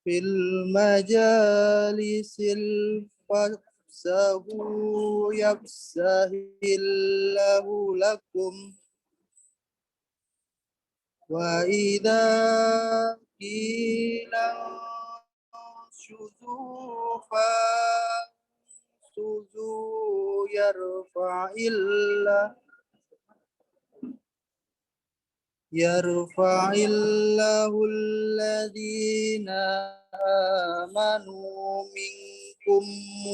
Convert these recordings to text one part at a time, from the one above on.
fil majalisil fafsahu yafsahillahu lakum wa idza qila syuzufa suzu yarfa'illahu alladhina amanu minkum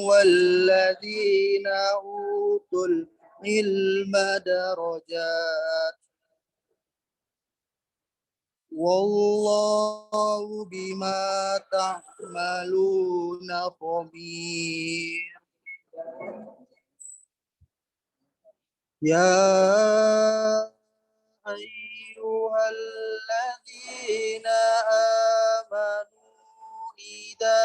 walladhina utul ilma darajat wallahu bima ta'maluna khabir. Ya ayyuhalladzina amanu idza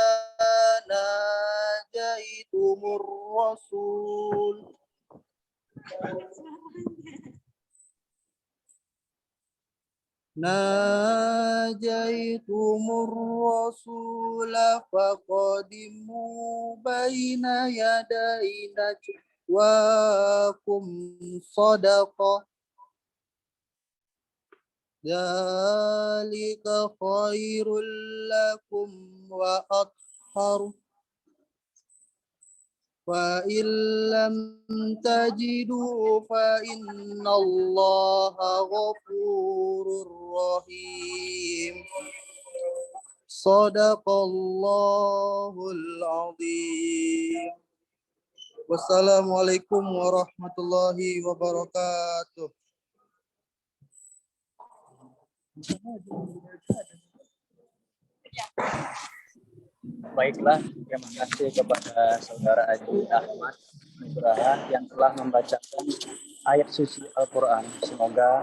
najaitumur rasula faqadimu baina yaday najwakum sadaqah dzalika khairul lakum wa athhar fa illam tajidu fa innallaha ghafurur rahim. Shadaqallahul azim. Wassalamualaikum warahmatullahi wabarakatuh. Baiklah, terima kasih kepada Saudara Haji Ahmad Nugraha yang telah membacakan ayat suci Al-Quran. Semoga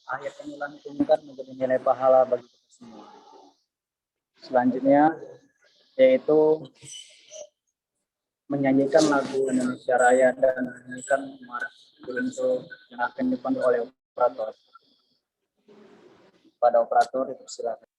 ayat yang dilantunkan menjadi nilai pahala bagi kita semua. Selanjutnya yaitu menyanyikan lagu Indonesia Raya dan menyanyikan Mars untuk yang akan dipandu oleh operator. Pada operator silakan.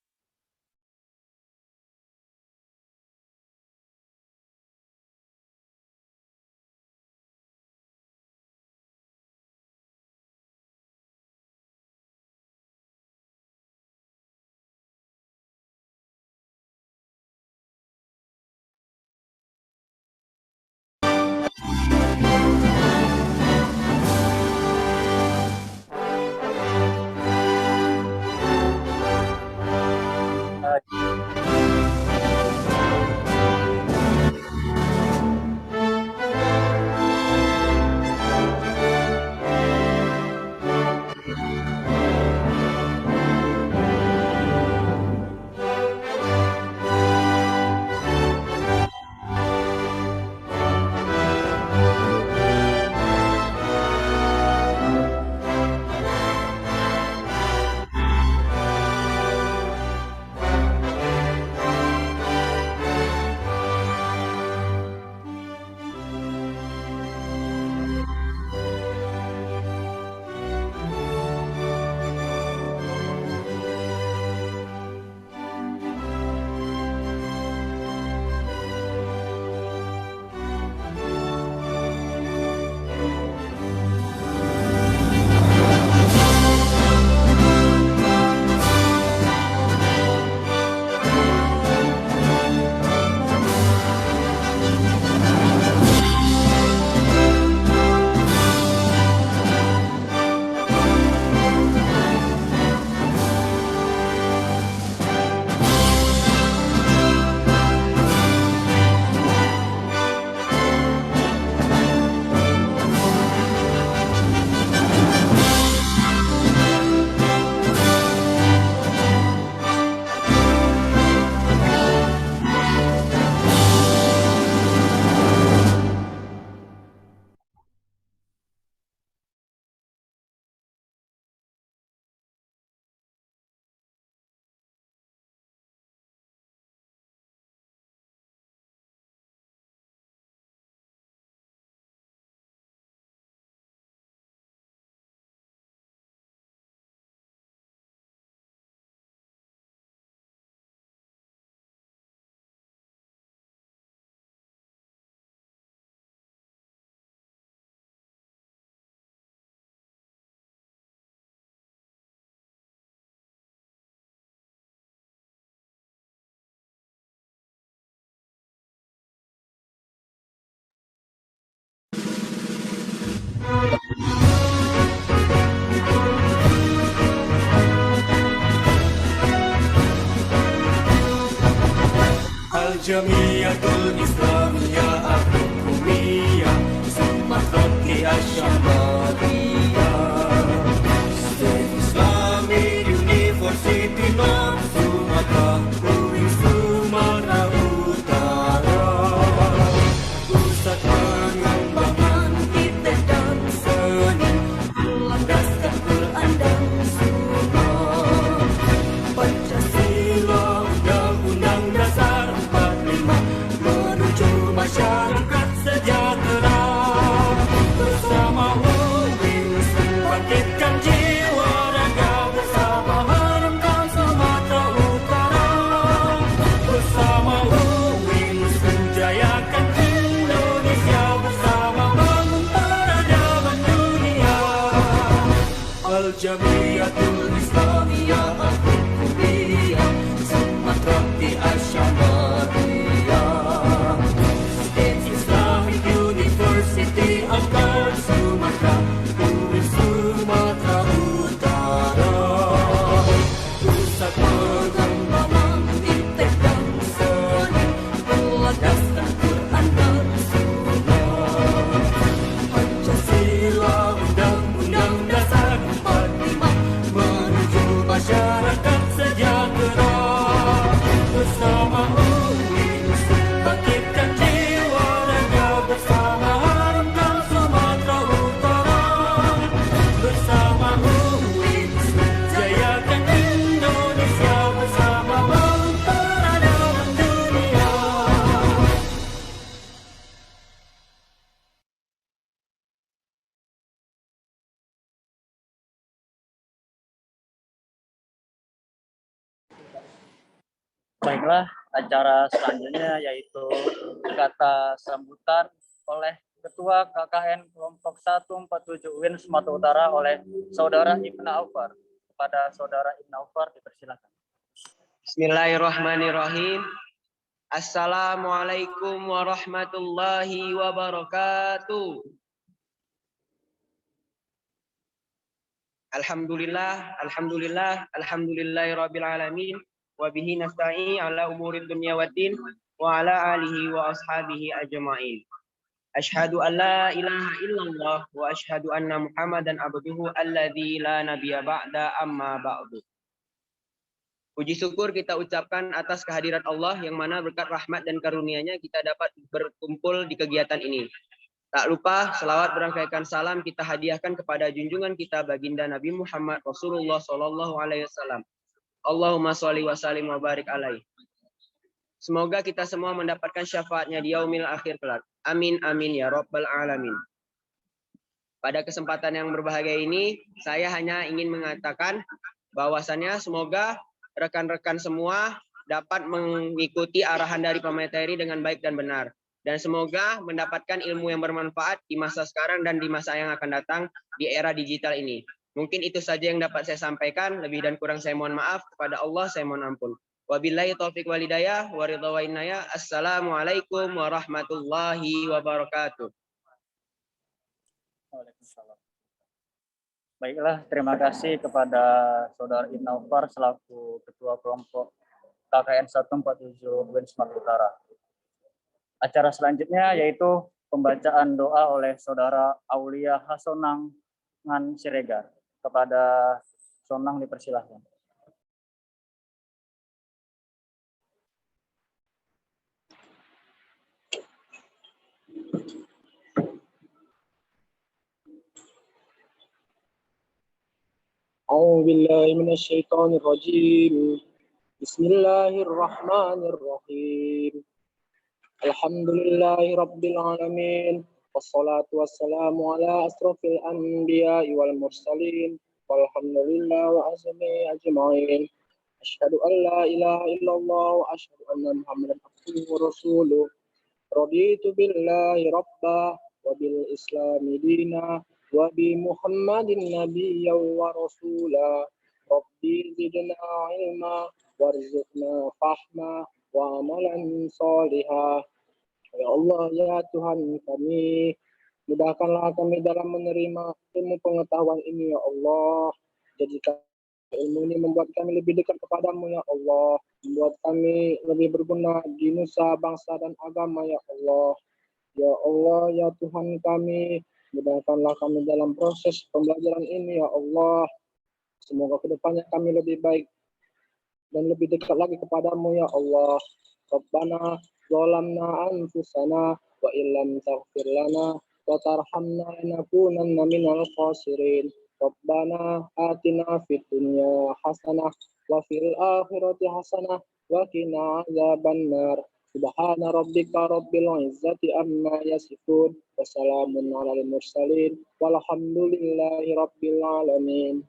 Jamiatul Islamiyah Al-Hukumiyah Sumatera Asyamadiyah State Islamic University North Sumatra UIN Sumatera Utara Pusat pengembangan iptek dan seni berlandaskan Quran dan Sunnah Pancasila Undang-Undang Dasar 45 menuju masyarakat sejahtera bersama UIN bangkitkan jiwa raga bersama harumkan Sumatera Utara bersama UIN menjayakan Indonesia bersama bangun peradaban dunia Al-Jamiatul Islamiyah Al-Hukumiyah Sumatera Asyamadiyah State Islamic University Akbar Sumatera UIN Sumatera Utara Pusat pengembangan iptek dan seni berlandaskan Quran dan Sunnah Pancasila Undang-Undang Dasar 45 menuju masyarakat sejahtera bersama UIN bangkitkan jiwa raga bersama harumkan Sumatera Utara bersama UIN jayakan Indonesia bersama bangun peradaban dunia Baiklah, acara selanjutnya yaitu kata sambutan oleh Ketua KKN Kelompok 147 UIN Sumatera Utara oleh Saudara Ibnu Aufar. Kepada Saudara Ibnu Aufar dipersilakan. Bismillahirrahmanirrahim. Assalamualaikum warahmatullahi wabarakatuh. Alhamdulillahirabbil alamin wa bihi nasta'in ala umurid dunya waddin wa ala alihi wa ashabihi ajma'in. Asyhadu an la ilaha illallah wa asyhadu anna Muhammadan abduhu alladzi la nabiyya ba'da amma ba'du. Puji syukur kita ucapkan atas kehadiran Allah yang mana berkat rahmat dan karunia-Nya kita dapat berkumpul di kegiatan ini. Tak lupa selawat berangkaikan salam kita hadiahkan kepada junjungan kita baginda Nabi Muhammad Rasulullah sallallahu alaihi wasallam. Allahumma sholli wa sallim wa barik alaihi. Semoga kita semua mendapatkan syafaatnya di yaumil akhir kelak. Amin amin ya rabbal alamin. Pada kesempatan yang berbahagia ini, saya hanya ingin mengatakan bahwasannya semoga rekan-rekan semua dapat mengikuti arahan dari pemateri dengan baik dan benar. Dan semoga mendapatkan ilmu yang bermanfaat di masa sekarang dan di masa yang akan datang di era digital ini. Mungkin itu saja yang dapat saya sampaikan. Lebih dan kurang saya mohon maaf. Kepada Allah saya mohon ampun. Wabillahi taufiq wal hidayah wa ridha wa inayah. Assalamualaikum warahmatullahi wabarakatuh. Waalaikumsalam. Baiklah, terima kasih kepada Saudara Ibnu Aufar selaku Ketua Kelompok KKN 147 UIN Sumatera Utara. Acara selanjutnya yaitu pembacaan doa oleh Saudara Aulia Hasonangan Siregar. Kepada Sonang dipersilahkan. أعوذ بالله من الشيطان الرجيم بسم الله الرحمن الرحيم الحمد لله رب العالمين والصلاة والسلام على أشرف الأنبياء والمرسلين والحمد لله وأصحابه أجمعين أشهد أن لا إله إلا الله وأشهد أن محمدا عبده ورسوله رضيت بالله ربا وبالإسلام دينا وبمحمد نبيا ورسولا ربي زدنا علما وارزقنا فهما وعملا صالحا. Ya Allah, ya Tuhan kami, mudahkanlah kami dalam menerima ilmu pengetahuan ini ya Allah. Jadikan ilmu ini membuat kami lebih dekat kepadamu ya Allah. Membuat kami lebih berguna di nusa, bangsa, dan agama, ya Allah. Ya Allah, ya Tuhan kami, mudahkanlah kami dalam proses pembelajaran ini, ya Allah. Semoga kedepannya kami lebih baik dan lebih dekat lagi kepadamu, ya Allah. Rabbana zalamna anfusana wa illam taghfir lana wa tarhamna lanakunanna minal khasirin. Rabbana atina fid dunya hasanah wa fil akhirati hasanah wa qina adzabannar. Subhana rabbika rabbil izzati amma yasifun wa salamun alal mursalin walhamdulillahi rabbil alamin.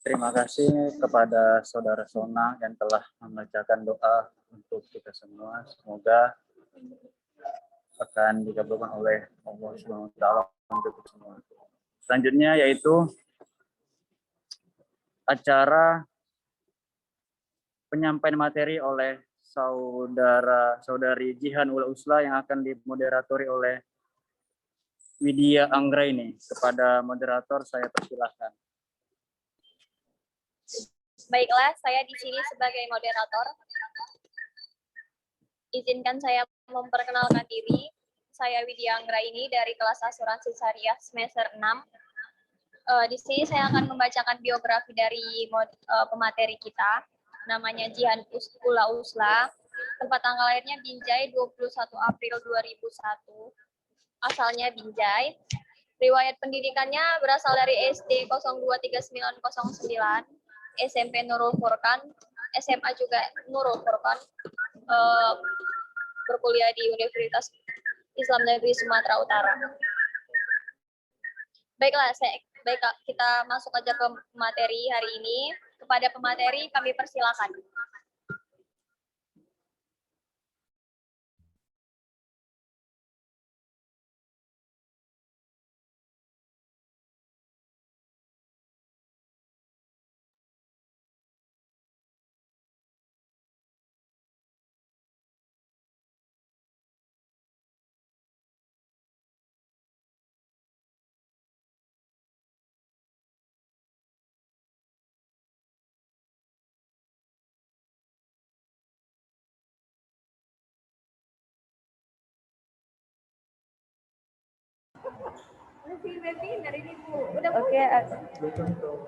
Terima kasih kepada Saudara Sona yang telah membacakan doa untuk kita semua. Semoga akan dikabulkan oleh Allah Subhanahu wa taala untuk kita semua. Selanjutnya yaitu acara penyampaian materi oleh saudari Jihan Ula Usla yang akan dimoderatori oleh Widya Anggraini. Kepada moderator saya persilahkan. Baiklah, saya di sini sebagai moderator. Izinkan saya memperkenalkan diri. Saya Widya Anggraini dari kelas Asuransi Syariah semester 6. Di sini saya akan membacakan biografi dari pemateri kita. Namanya Jihan Ula Usla. Tempat tanggal lahirnya Binjai 21 April 2001. Asalnya Binjai. Riwayat pendidikannya berasal dari SD 023909. SMP Nurul Furqan, SMA juga Nurul Furqan, berkuliah di Universitas Islam Negeri Sumatera Utara. Baiklah, kita masuk aja ke materi hari ini. Kepada pemateri kami persilakan.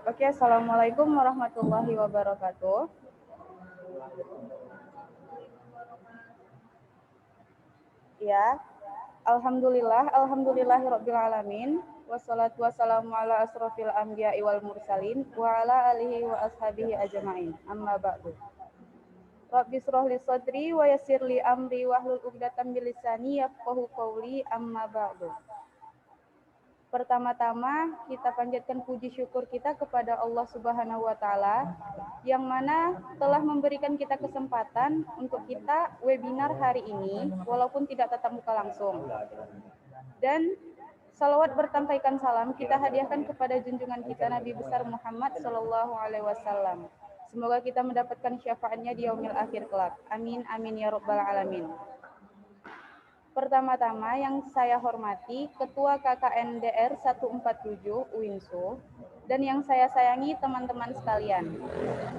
Oke, assalamualaikum warahmatullahi wabarakatuh. Ya, alhamdulillahirabbil alamin. Wassalatu wassalamu ala asrofil anbiya'i wal mursalin wa ala alihi wa ashabihi ajma'in. Amma ba'du. Rabbi shrah li sadri wa yassir li amri wahlul 'uqdatam min lisani yafqahu qawli. Amma ba'du. Pertama-tama kita panjatkan puji syukur kita kepada Allah Subhanahu wa taala yang mana telah memberikan kita kesempatan untuk kita webinar hari ini walaupun tidak tatap muka langsung. Dan salawat bertampaikan salam kita hadiahkan kepada junjungan kita Nabi besar Muhammad sallallahu alaihi wasallam. Semoga kita mendapatkan syafaatnya di yaumil akhir kelak. Amin amin ya rabbal alamin. Pertama-tama yang saya hormati Ketua KKNDR 147 UINSU dan yang saya sayangi teman-teman sekalian.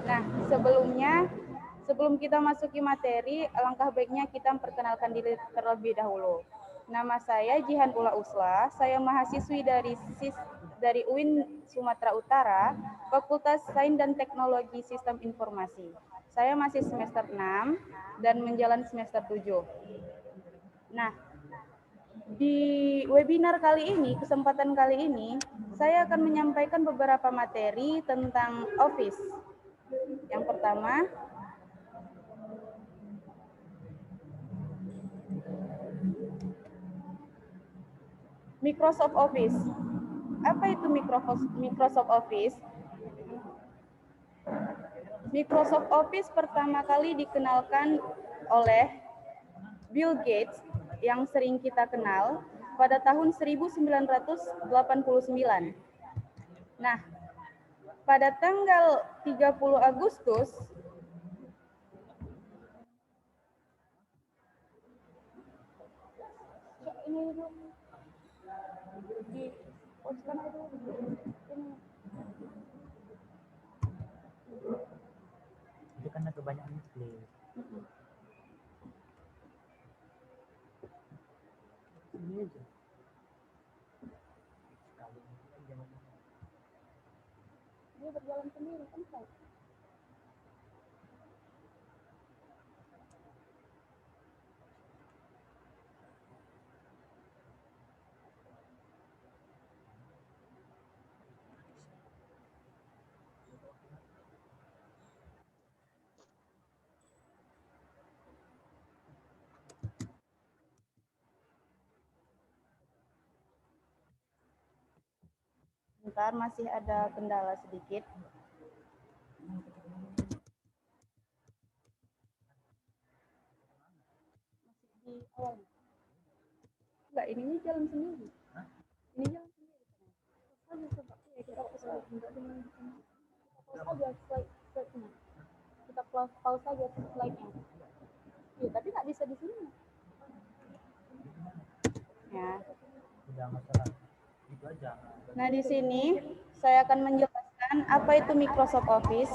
Nah, sebelum kita masuki materi, alangkah baiknya kita memperkenalkan diri terlebih dahulu. Nama saya Jihan Ula Usla, saya mahasiswi dari UIN Sumatera Utara, Fakultas Sains dan Teknologi Sistem Informasi. Saya masih semester 6 dan menjalani semester 7. Nah, di webinar kali ini, kesempatan kali ini, saya akan menyampaikan beberapa materi tentang Office. Yang pertama, Microsoft Office. Apa itu Microsoft Office? Microsoft Office pertama kali dikenalkan oleh Bill Gates yang sering kita kenal pada tahun 1989. Nah, pada tanggal 30 Agustus ini dulu. Di poskan aja dulu. Ini. Itu kan kebanyakan klik. Ini aja. Dia berjalan sendiri kan saya. Bentar, masih ada kendala sedikit. Masih di awal. Enggak, ininya jalan sendiri. Ini jalan sendiri. Saja coba. Ya, kita pause saja slide-nya. Kita pause saja slide-nya. Iya, tapi nggak bisa di sini. Ya. Udah masalah. Itu aja. Nah, di sini saya akan menjelaskan apa itu Microsoft Office.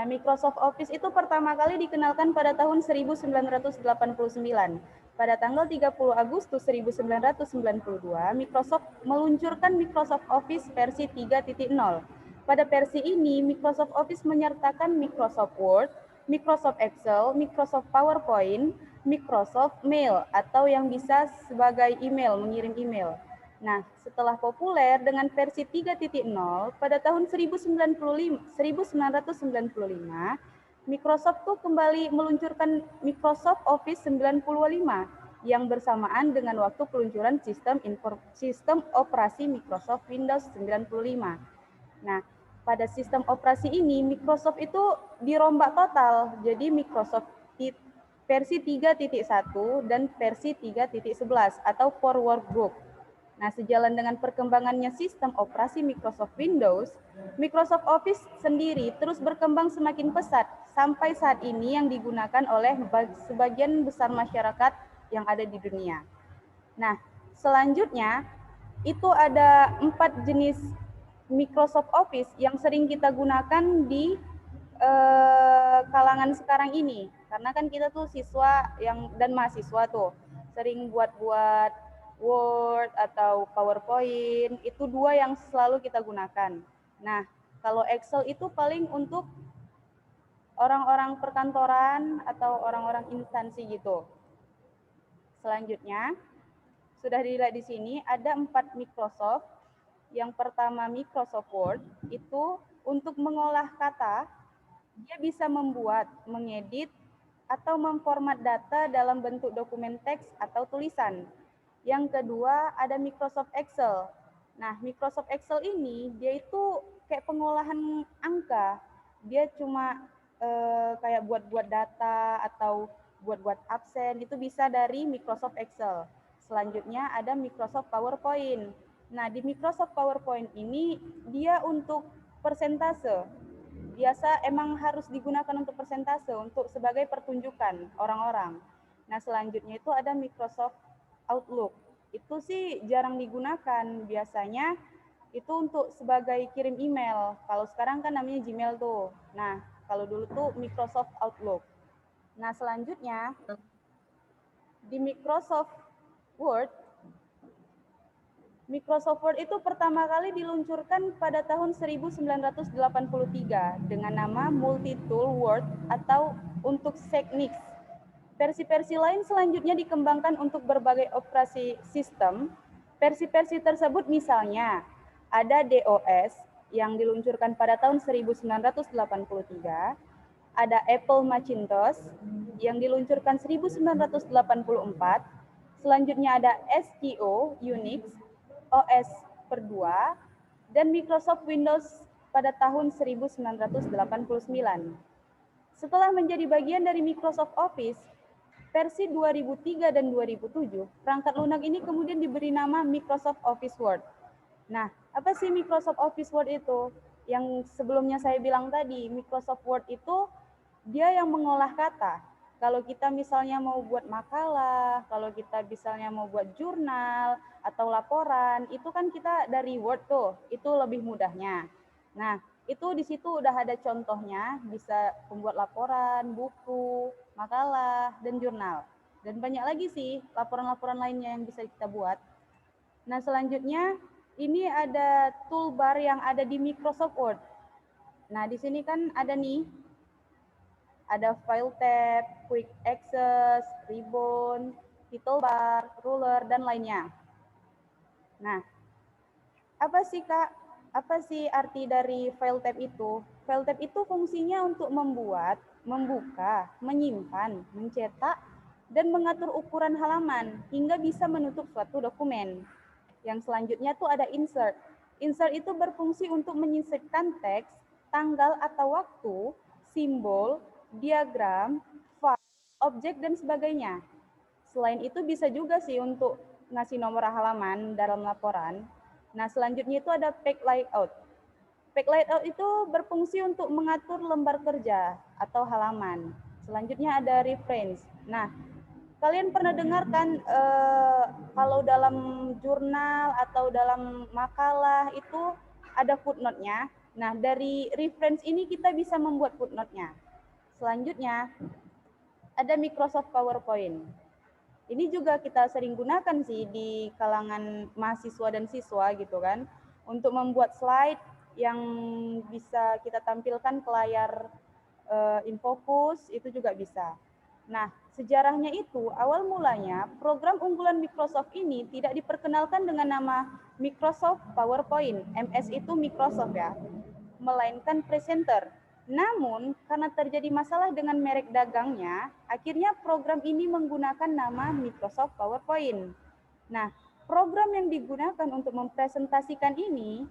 Microsoft Office itu pertama kali dikenalkan pada tahun 1989. Pada tanggal 30 Agustus 1992, Microsoft meluncurkan Microsoft Office versi 3.0. Pada versi ini, Microsoft Office menyertakan Microsoft Word, Microsoft Excel, Microsoft PowerPoint, Microsoft Mail, atau yang bisa sebagai email, mengirim email. Nah, setelah populer dengan versi 3.0, pada tahun 1995, Microsoft tuh kembali meluncurkan Microsoft Office 95 yang bersamaan dengan waktu peluncuran sistem operasi Microsoft Windows 95. Nah, pada sistem operasi ini Microsoft itu dirombak total. Jadi Microsoft versi 3.1 dan versi 3.11 atau forward group. Nah, sejalan dengan perkembangannya sistem operasi Microsoft Windows, Microsoft Office sendiri terus berkembang semakin pesat sampai saat ini yang digunakan oleh sebagian besar masyarakat yang ada di dunia. Nah, selanjutnya itu ada 4 jenis Microsoft Office yang sering kita gunakan di kalangan sekarang ini. Karena kan kita tuh siswa dan mahasiswa tuh sering buat-buat Word atau PowerPoint, itu 2 yang selalu kita gunakan. Nah, kalau Excel itu paling untuk orang-orang perkantoran atau orang-orang instansi gitu. Selanjutnya, sudah dilihat di sini ada 4 Microsoft. Yang pertama Microsoft Word, itu untuk mengolah kata, dia bisa membuat, mengedit, atau memformat data dalam bentuk dokumen teks atau tulisan. Yang kedua ada Microsoft Excel. Nah, Microsoft Excel ini dia itu kayak pengolahan angka. Dia cuma kayak buat-buat data atau buat-buat absen, itu bisa dari Microsoft Excel. Selanjutnya ada Microsoft PowerPoint. Nah, di Microsoft PowerPoint ini dia untuk persentase. Biasa emang harus digunakan untuk persentase, untuk sebagai pertunjukan orang-orang. Nah, selanjutnya itu ada Microsoft Outlook. Itu sih jarang digunakan. Biasanya itu untuk sebagai kirim email. Kalau sekarang kan namanya Gmail tuh. Nah, kalau dulu tuh Microsoft Outlook. Nah, selanjutnya di Microsoft Word itu pertama kali diluncurkan pada tahun 1983 dengan nama Multi-Tool Word atau untuk Technics. Versi-versi lain selanjutnya dikembangkan untuk berbagai operasi sistem. Versi-versi tersebut misalnya ada DOS yang diluncurkan pada tahun 1983, ada Apple Macintosh yang diluncurkan 1984, selanjutnya ada STO Unix, OS per 2, dan Microsoft Windows pada tahun 1989. Setelah menjadi bagian dari Microsoft Office, versi 2003 dan 2007, perangkat lunak ini kemudian diberi nama Microsoft Office Word. Nah, apa sih Microsoft Office Word itu? Yang sebelumnya saya bilang tadi, Microsoft Word itu dia yang mengolah kata. Kalau kita misalnya mau buat makalah, kalau kita misalnya mau buat jurnal atau laporan, itu kan kita dari Word tuh, itu lebih mudahnya. Nah, itu di situ udah ada contohnya, bisa membuat laporan, buku, makalah, dan jurnal. Dan banyak lagi sih laporan-laporan lainnya yang bisa kita buat. Nah, selanjutnya ini ada toolbar yang ada di Microsoft Word. Nah, di sini kan ada nih, ada File tab, Quick Access, Ribbon, Title bar, Ruler, dan lainnya. Nah, apa sih Kak? Apa sih arti dari File tab itu? File tab itu fungsinya untuk membuat, membuka, menyimpan, mencetak, dan mengatur ukuran halaman hingga bisa menutup suatu dokumen. Yang selanjutnya tuh ada insert. Insert itu berfungsi untuk menginsertkan teks, tanggal atau waktu, simbol, diagram, file, objek, dan sebagainya. Selain itu bisa juga sih untuk ngasih nomor halaman dalam laporan. Nah, selanjutnya itu ada page layout. Page layout itu berfungsi untuk mengatur lembar kerja atau halaman. Selanjutnya ada reference. Nah, kalian pernah dengar kan kalau dalam jurnal atau dalam makalah itu ada footnote-nya. Nah, dari reference ini kita bisa membuat footnote-nya. Selanjutnya, ada Microsoft PowerPoint. Ini juga kita sering gunakan sih di kalangan mahasiswa dan siswa gitu kan, untuk membuat slide yang bisa kita tampilkan ke layar InFocus, itu juga bisa. Nah, sejarahnya itu awal mulanya program unggulan Microsoft ini tidak diperkenalkan dengan nama Microsoft PowerPoint, MS itu Microsoft ya, melainkan Presenter. Namun, karena terjadi masalah dengan merek dagangnya, akhirnya program ini menggunakan nama Microsoft PowerPoint. Nah, program yang digunakan untuk mempresentasikan ini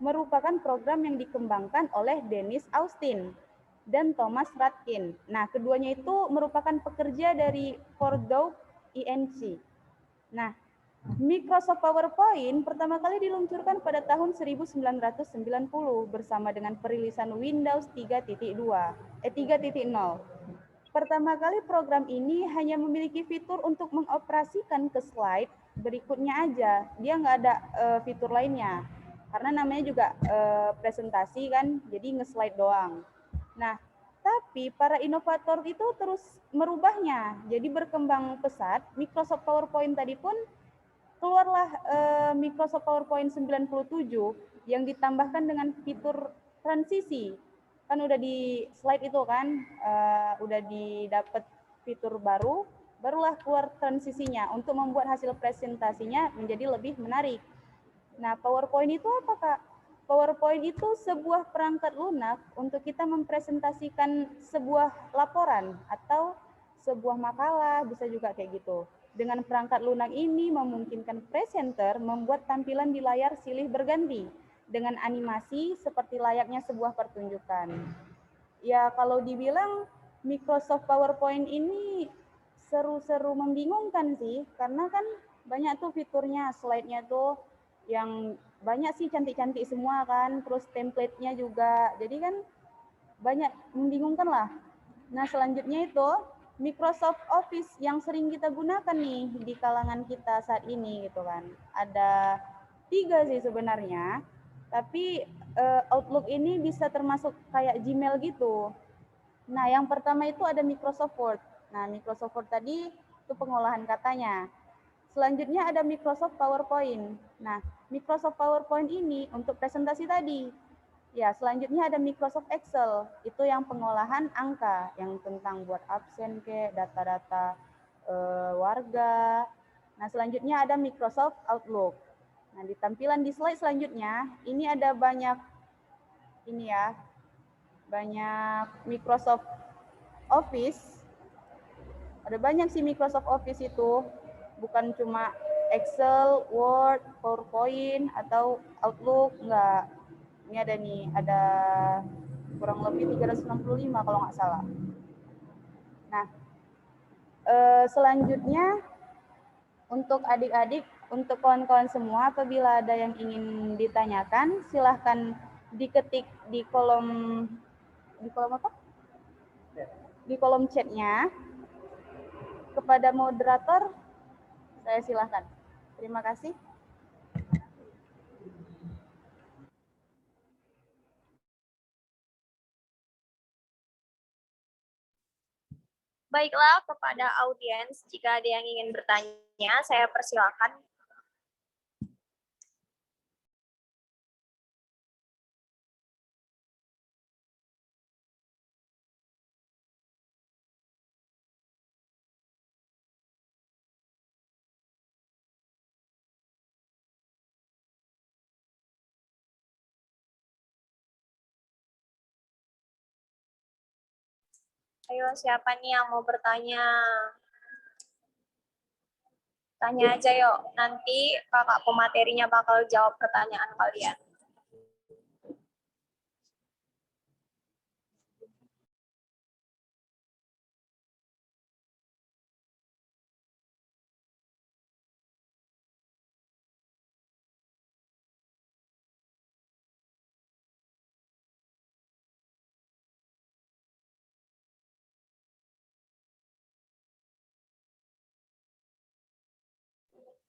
merupakan program yang dikembangkan oleh Dennis Austin dan Thomas Ratkin. Nah, keduanya itu merupakan pekerja dari Fordham Inc. Nah, Microsoft PowerPoint pertama kali diluncurkan pada tahun 1990 bersama dengan perilisan Windows 3.0. Pertama kali program ini hanya memiliki fitur untuk mengoperasikan ke slide berikutnya aja. Dia nggak ada fitur lainnya. Karena namanya juga presentasi kan, jadi nge-slide doang. Nah, tapi para inovator itu terus merubahnya. Jadi berkembang pesat, Microsoft PowerPoint tadi pun keluarlah Microsoft PowerPoint 97 yang ditambahkan dengan fitur transisi. Kan udah di slide itu kan, udah didapat fitur baru, barulah keluar transisinya untuk membuat hasil presentasinya menjadi lebih menarik. Nah, PowerPoint itu apa, Kak? PowerPoint itu sebuah perangkat lunak untuk kita mempresentasikan sebuah laporan atau sebuah makalah, bisa juga kayak gitu. Dengan perangkat lunak ini memungkinkan presenter membuat tampilan di layar silih berganti dengan animasi seperti layaknya sebuah pertunjukan. Ya, kalau dibilang Microsoft PowerPoint ini seru-seru membingungkan sih, karena kan banyak tuh fiturnya, slide-nya tuh yang banyak sih cantik-cantik semua kan, terus template-nya juga, jadi kan banyak membingungkan lah. Nah, selanjutnya itu Microsoft Office yang sering kita gunakan nih di kalangan kita saat ini gitu kan. Ada 3 sih sebenarnya, tapi Outlook ini bisa termasuk kayak Gmail gitu. Nah, yang pertama itu ada Microsoft Word. Nah, Microsoft Word tadi itu pengolahan katanya. Selanjutnya ada Microsoft PowerPoint. Nah, Microsoft PowerPoint ini untuk presentasi tadi. Ya, selanjutnya ada Microsoft Excel. Itu yang pengolahan angka, yang tentang buat absen ke data-data warga. Nah, selanjutnya ada Microsoft Outlook. Nah, di tampilan di slide selanjutnya, ini ada banyak ini ya, banyak Microsoft Office. Ada banyak sih Microsoft Office itu, bukan cuma Excel, Word, PowerPoint, atau Outlook, enggak. Ini ada nih, ada kurang lebih 365 kalau nggak salah. Nah, selanjutnya Untuk adik-adik, untuk kawan-kawan semua, apabila ada yang ingin ditanyakan, silahkan diketik di kolom apa? Di kolom chatnya. Kepada moderator, saya silahkan. Terima kasih. Baiklah, kepada audiens, jika ada yang ingin bertanya, saya persilakan. Ayo, siapa nih yang mau bertanya? Tanya aja yuk, nanti kakak pematerinya bakal jawab pertanyaan kalian.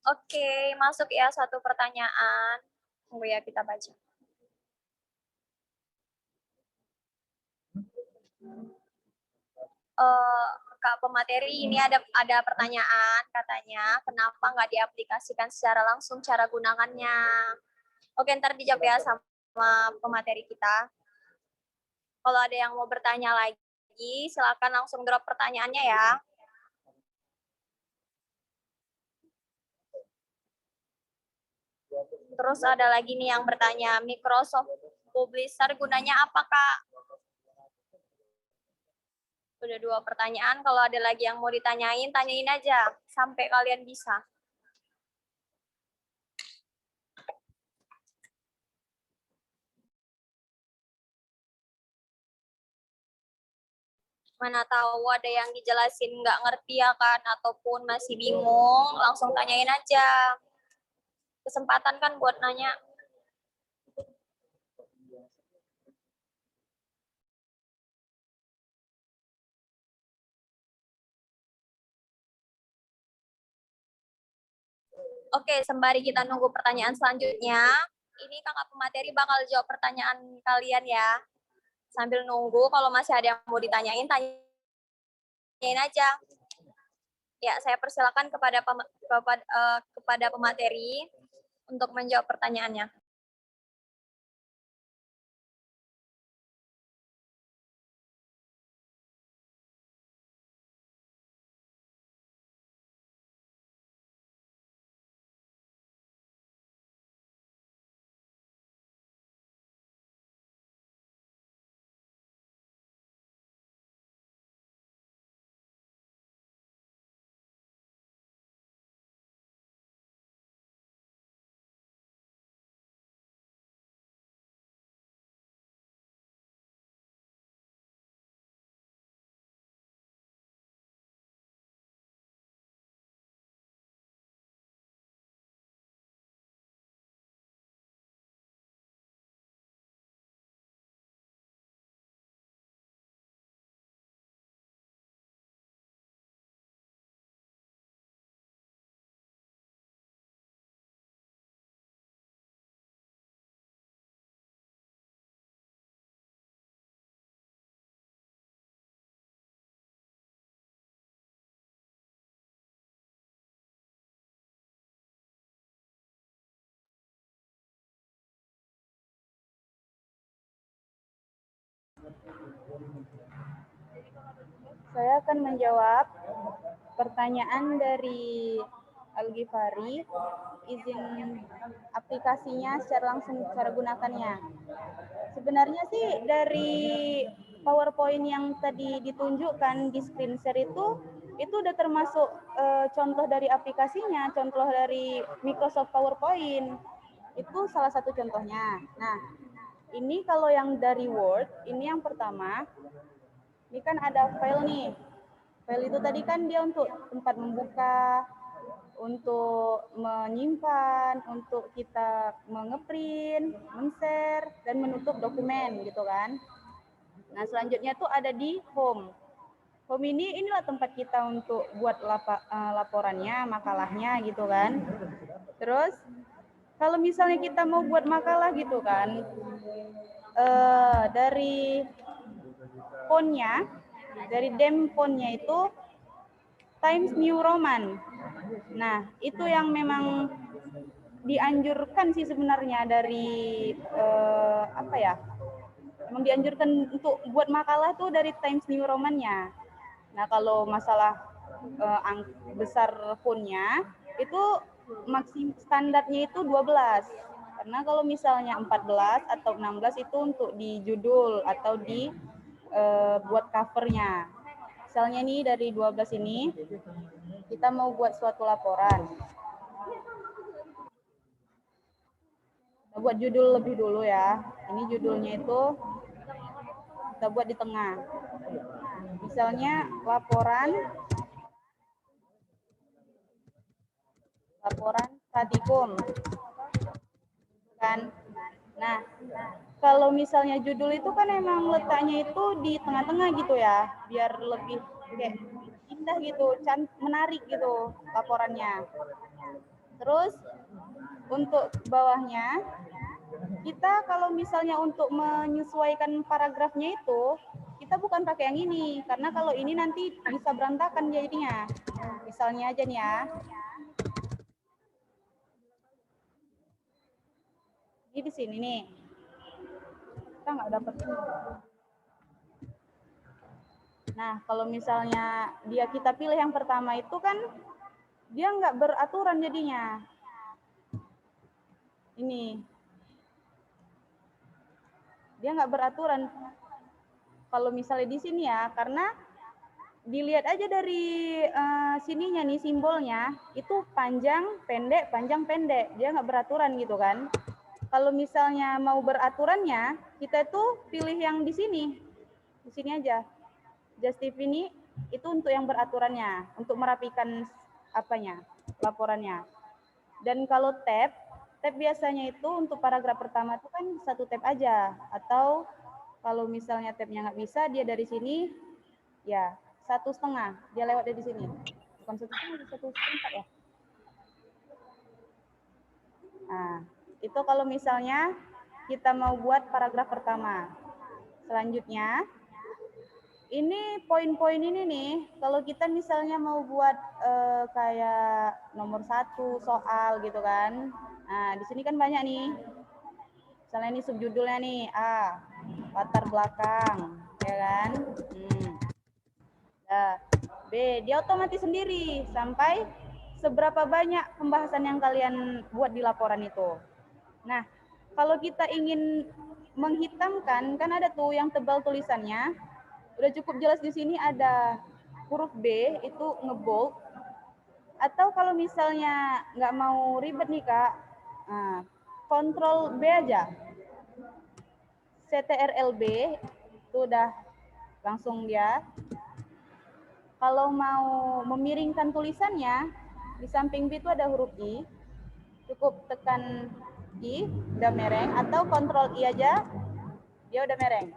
Oke, masuk ya satu pertanyaan. Tunggu ya, kita baca. Kak pemateri, ini ada pertanyaan katanya, kenapa nggak diaplikasikan secara langsung cara gunakannya? Oke, ntar dijawab ya sama pemateri kita. Kalau ada yang mau bertanya lagi, silakan langsung drop pertanyaannya ya. Terus ada lagi nih yang bertanya, Microsoft Publisher gunanya apa, Kak? Udah 2 pertanyaan, kalau ada lagi yang mau ditanyain, tanyain aja, sampai kalian bisa. Mana tahu ada yang dijelasin nggak ngerti ya kan, ataupun masih bingung, langsung tanyain aja. Kesempatan kan buat nanya. Oke, sembari kita nunggu pertanyaan selanjutnya, ini kakak pemateri bakal jawab pertanyaan kalian ya. Sambil nunggu, kalau masih ada yang mau ditanyain, tanyain aja. Ya, saya persilakan kepada pemateri untuk menjawab pertanyaannya. Saya akan menjawab pertanyaan dari Al-Ghifari, izin aplikasinya secara langsung, cara gunakannya. Sebenarnya sih dari PowerPoint yang tadi ditunjukkan di screen share itu udah termasuk contoh dari aplikasinya, contoh dari Microsoft PowerPoint. Itu salah satu contohnya. Nah, ini kalau yang dari Word, ini yang pertama, ini kan ada file nih. File itu tadi kan dia untuk tempat membuka, untuk menyimpan, untuk kita mengeprint, men-share, dan menutup dokumen gitu kan. Nah, selanjutnya tuh ada di home. Home inilah tempat kita untuk buat laporannya, makalahnya gitu kan. Terus kalau misalnya kita mau buat makalah gitu kan, dari fontnya, dari fontnya itu Times New Roman. Nah, itu yang memang dianjurkan sih sebenarnya dari apa ya? Memang dianjurkan untuk buat makalah tuh dari Times New Roman-nya. Nah, kalau masalah besar fontnya itu standarnya itu 12. Karena kalau misalnya 14 atau 16 itu untuk di judul atau di buat covernya. Misalnya nih dari 12 ini kita mau buat suatu laporan. Kita buat judul lebih dulu ya. Ini judulnya itu kita buat di tengah. Misalnya laporan pratikum kan. Nah, kalau misalnya judul itu kan emang letaknya itu di tengah-tengah gitu ya, biar lebih kayak indah gitu, menarik gitu laporannya. Terus untuk bawahnya kita kalau misalnya untuk menyesuaikan paragrafnya itu kita bukan pakai yang ini, karena kalau ini nanti bisa berantakan jadinya. Misalnya aja nih ya. Ini di sini nih. Kita nggak dapat. Nah, kalau misalnya kita pilih yang pertama itu kan dia nggak beraturan jadinya. Ini. Dia nggak beraturan. Kalau misalnya di sini ya, karena dilihat aja dari sininya nih simbolnya, itu panjang, pendek, panjang, pendek. Dia nggak beraturan gitu kan. Kalau misalnya mau beraturannya, kita tuh pilih yang di sini. Di sini aja. Justif ini itu untuk yang beraturannya, untuk merapikan apanya, laporannya. Dan kalau tab biasanya itu untuk paragraf pertama itu kan satu tab aja, atau kalau misalnya tabnya nggak bisa, dia dari sini ya 1,5, dia lewat dari sini, bukan 1,5, 1,4 ya. Nah, itu kalau misalnya kita mau buat paragraf pertama. Selanjutnya ini poin-poin ini nih, kalau kita misalnya mau buat kayak nomor 1 soal gitu kan. Nah, di sini kan banyak nih. Misalnya ini subjudulnya nih, A, latar belakang, ya kan? Nah, B, dia otomatis sendiri sampai seberapa banyak pembahasan yang kalian buat di laporan itu. Nah, kalau kita ingin menghitamkan, kan ada tuh yang tebal tulisannya. Udah cukup jelas di sini ada huruf B itu ngebold. Atau kalau misalnya nggak mau ribet nih Kak, nah, Ctrl B aja. CTRL B itu udah langsung dia. Kalau mau memiringkan tulisannya, di samping B itu ada huruf I. Cukup tekan I, udah mereng. Atau Ctrl I aja, dia udah mereng.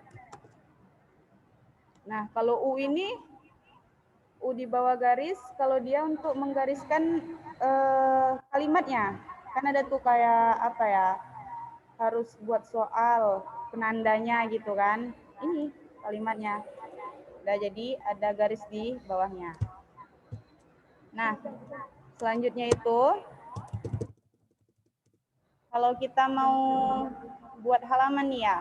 Nah, kalau U ini, U di bawah garis, kalau dia untuk menggariskan kalimatnya. Kan ada tuh kayak apa ya, harus buat soal, penandanya gitu kan. Ini kalimatnya. Udah jadi ada garis di bawahnya. Nah, selanjutnya itu, kalau kita mau buat halaman nih ya.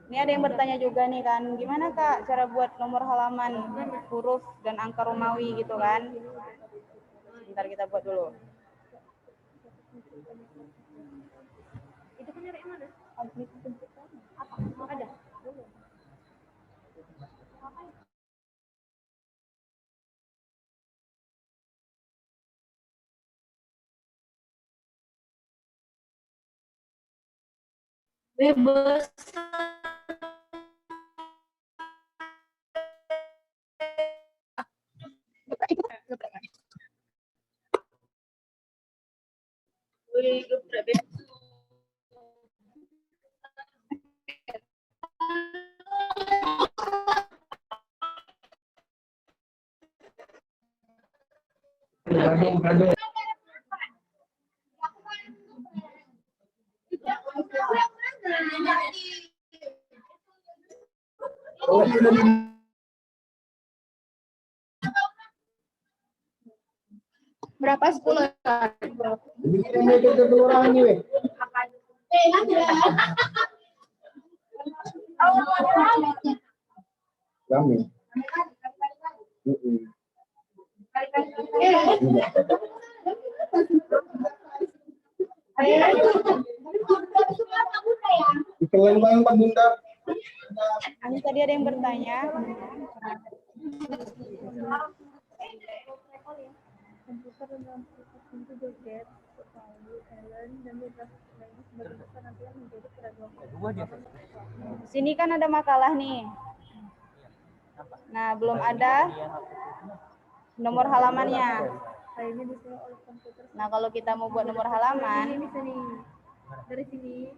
Ini ada yang bertanya juga nih kan, gimana Kak cara buat nomor halaman, huruf dan angka Romawi gitu kan. Bentar kita buat dulu. Itu kan dari mana? Apa? Ada. Bebas Berapa? 10. Kami. Kalian bayang Pak Bunda. Ini tadi ada yang bertanya. Sini kan ada makalah nih. Nah, belum ada nomor halamannya. Nah, kalau kita mau buat nomor halaman, dari sini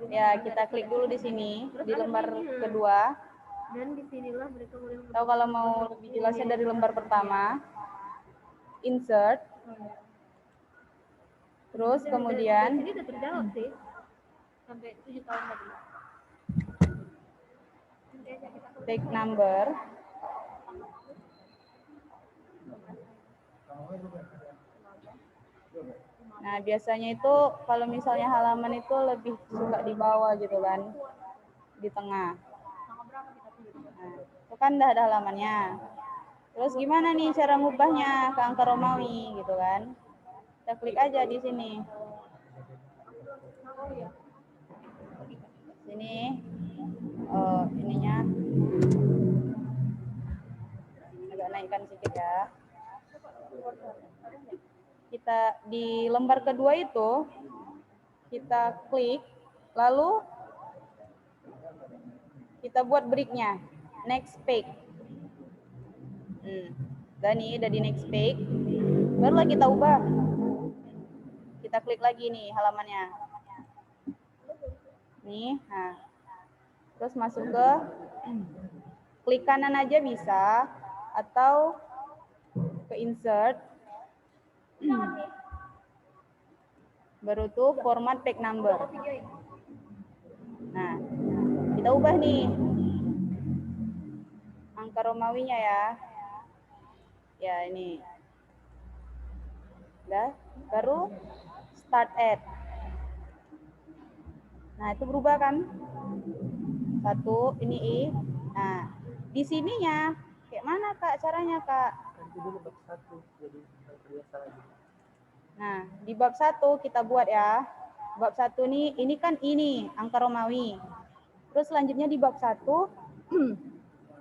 ya kita klik dulu di sini, di lembar kedua. dan disinilah mereka boleh Atau kalau mau lebih jelasnya dari lembar pertama, insert. Terus kemudian ini udah terjawab sih sampai 7 tahun tadi. take number. Nah, biasanya itu kalau misalnya halaman itu lebih suka di bawah gitu kan, di tengah. Nah, itu kan udah ada halamannya. Terus gimana nih cara ngubahnya ke angka Romawi gitu kan? Kita klik aja di sini. Sini, ininya agak naikkan sedikit ya. Kita di lembar kedua itu kita klik, lalu kita buat breaknya, next page. Dan ini udah di next page, barulah kita ubah. Kita klik lagi nih halamannya. Nih, nah, terus masuk ke klik kanan aja bisa, atau ke insert. Baru tuh format page number. Nah, kita ubah nih angka Romawinya ya. Ya ini. Udah, baru start at. Nah, itu berubah kan? 1, ini I. Nah, di sininya kayak mana Kak caranya Kak? Nah, di bab 1 kita buat ya. Bab 1 nih, ini kan ini angka Romawi. Terus selanjutnya di bab 1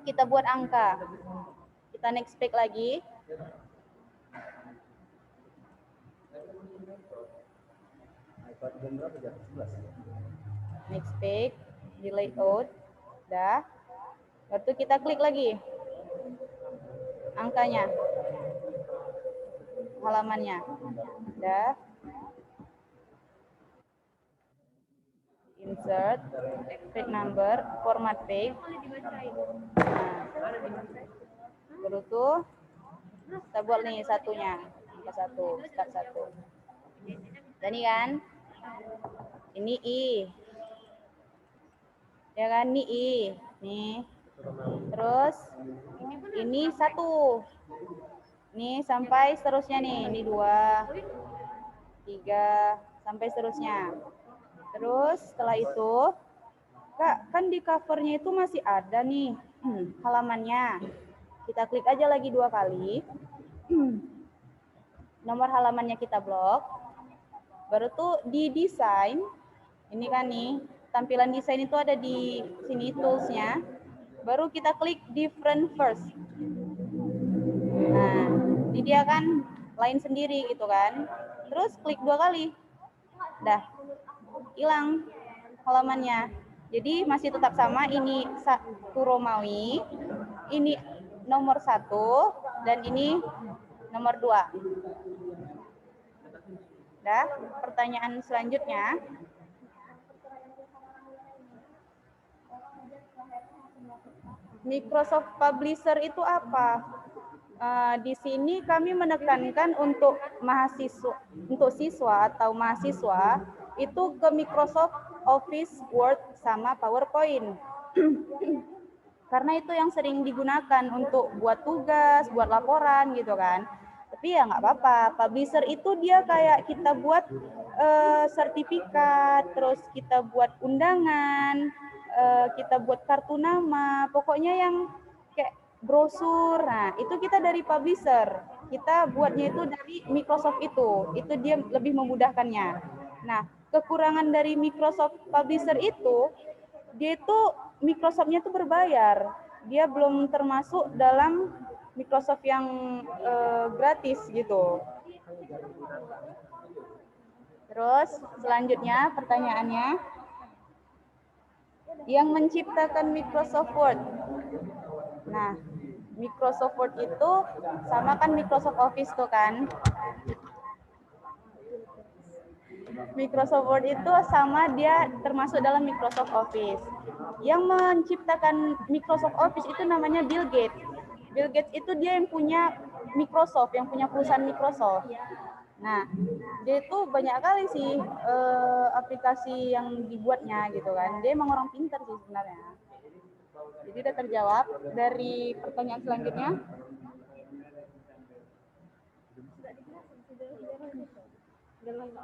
kita buat angka. Kita next page lagi. Next page, di layout. Udah. Lalu kita klik lagi angkanya, halamannya. Udah. Insert, page number, format page. Nah, baru tuh kita buat nih satunya, angka 1, start 1. Dan ini kan, ini I. Ya kan, ini I. Nih. Terus ini 1. Nih sampai seterusnya nih. Ini 2, 3, sampai seterusnya. Terus setelah itu, Kak, kan di covernya itu masih ada nih halamannya. Kita klik aja lagi 2 kali. Nomor halamannya kita blok. Baru tuh di desain. Ini kan nih, tampilan desain itu ada di sini toolsnya. Baru kita klik different first. Nah, ini dia kan lain sendiri gitu kan. Terus klik 2 kali. Dah, hilang halamannya. Jadi masih tetap sama, ini 1 Romawi, ini nomor 1, dan ini nomor 2. Dah, pertanyaan selanjutnya. Microsoft Publisher itu apa? Di sini kami menekankan untuk siswa atau mahasiswa itu ke Microsoft Office, Word, sama PowerPoint. Karena itu yang sering digunakan untuk buat tugas, buat laporan gitu kan. Tapi ya nggak apa-apa. Publisher itu dia kayak kita buat sertifikat, terus kita buat undangan, kita buat kartu nama, pokoknya yang kayak brosur. Nah, itu kita dari publisher. Kita buatnya itu dari Microsoft itu dia lebih memudahkannya. Nah, kekurangan dari Microsoft Publisher itu, dia itu Microsoft-nya itu berbayar. Dia belum termasuk dalam Microsoft yang gratis gitu. Terus selanjutnya pertanyaannya, yang menciptakan Microsoft Word. Nah, Microsoft Word itu sama kan Microsoft Office tuh kan. Microsoft Word itu sama, dia termasuk dalam Microsoft Office. Yang menciptakan Microsoft Office itu namanya Bill Gates. Bill Gates itu dia yang punya Microsoft, yang punya perusahaan Microsoft. Nah, dia itu banyak kali sih aplikasi yang dibuatnya gitu kan. Dia emang orang pintar sih sebenarnya. Jadi udah terjawab. Dari pertanyaan selanjutnya.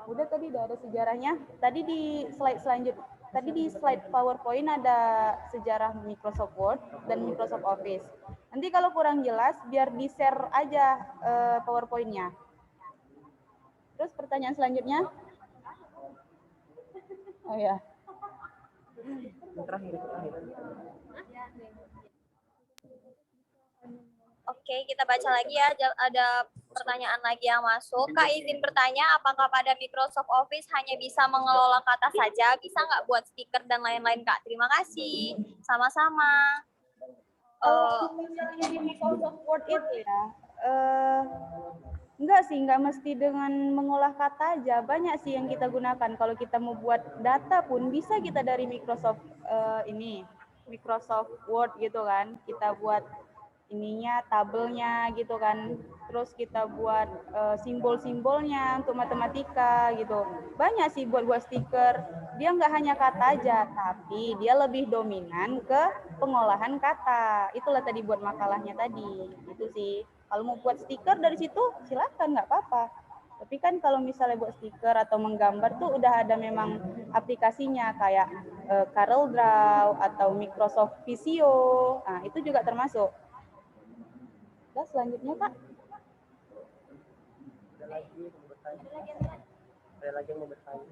Udah tadi udah ada sejarahnya. Tadi di slide selanjutnya. Tadi di slide PowerPoint ada sejarah Microsoft Word dan Microsoft Office. Nanti kalau kurang jelas, biar di-share aja PowerPoint-nya. Terus pertanyaan selanjutnya. Oh ya. Oke, kita baca lagi ya. Ada pertanyaan lagi yang masuk. Kak, izin bertanya, apakah pada Microsoft Office hanya bisa mengelola kata saja? Bisa nggak buat stiker dan lain-lain, Kak? Terima kasih. Sama-sama. Di Microsoft Word itu ya, enggak sih, enggak mesti dengan mengolah kata aja. Banyak sih yang kita gunakan. Kalau kita mau buat data pun bisa kita dari Microsoft Microsoft Word gitu kan. Kita buat ininya, tabelnya gitu kan. Terus kita buat simbol-simbolnya untuk matematika gitu. Banyak sih buat stiker. Dia nggak hanya kata aja, tapi dia lebih dominan ke pengolahan kata. Itulah tadi buat makalahnya tadi. Itu sih. Kalau mau buat stiker dari situ silakan, nggak apa-apa. Tapi kan kalau misalnya buat stiker atau menggambar tuh udah ada memang aplikasinya kayak Corel Draw atau Microsoft Visio. Nah, itu juga termasuk. Nah, selanjutnya Kak. Ada lagi yang mau bertanya?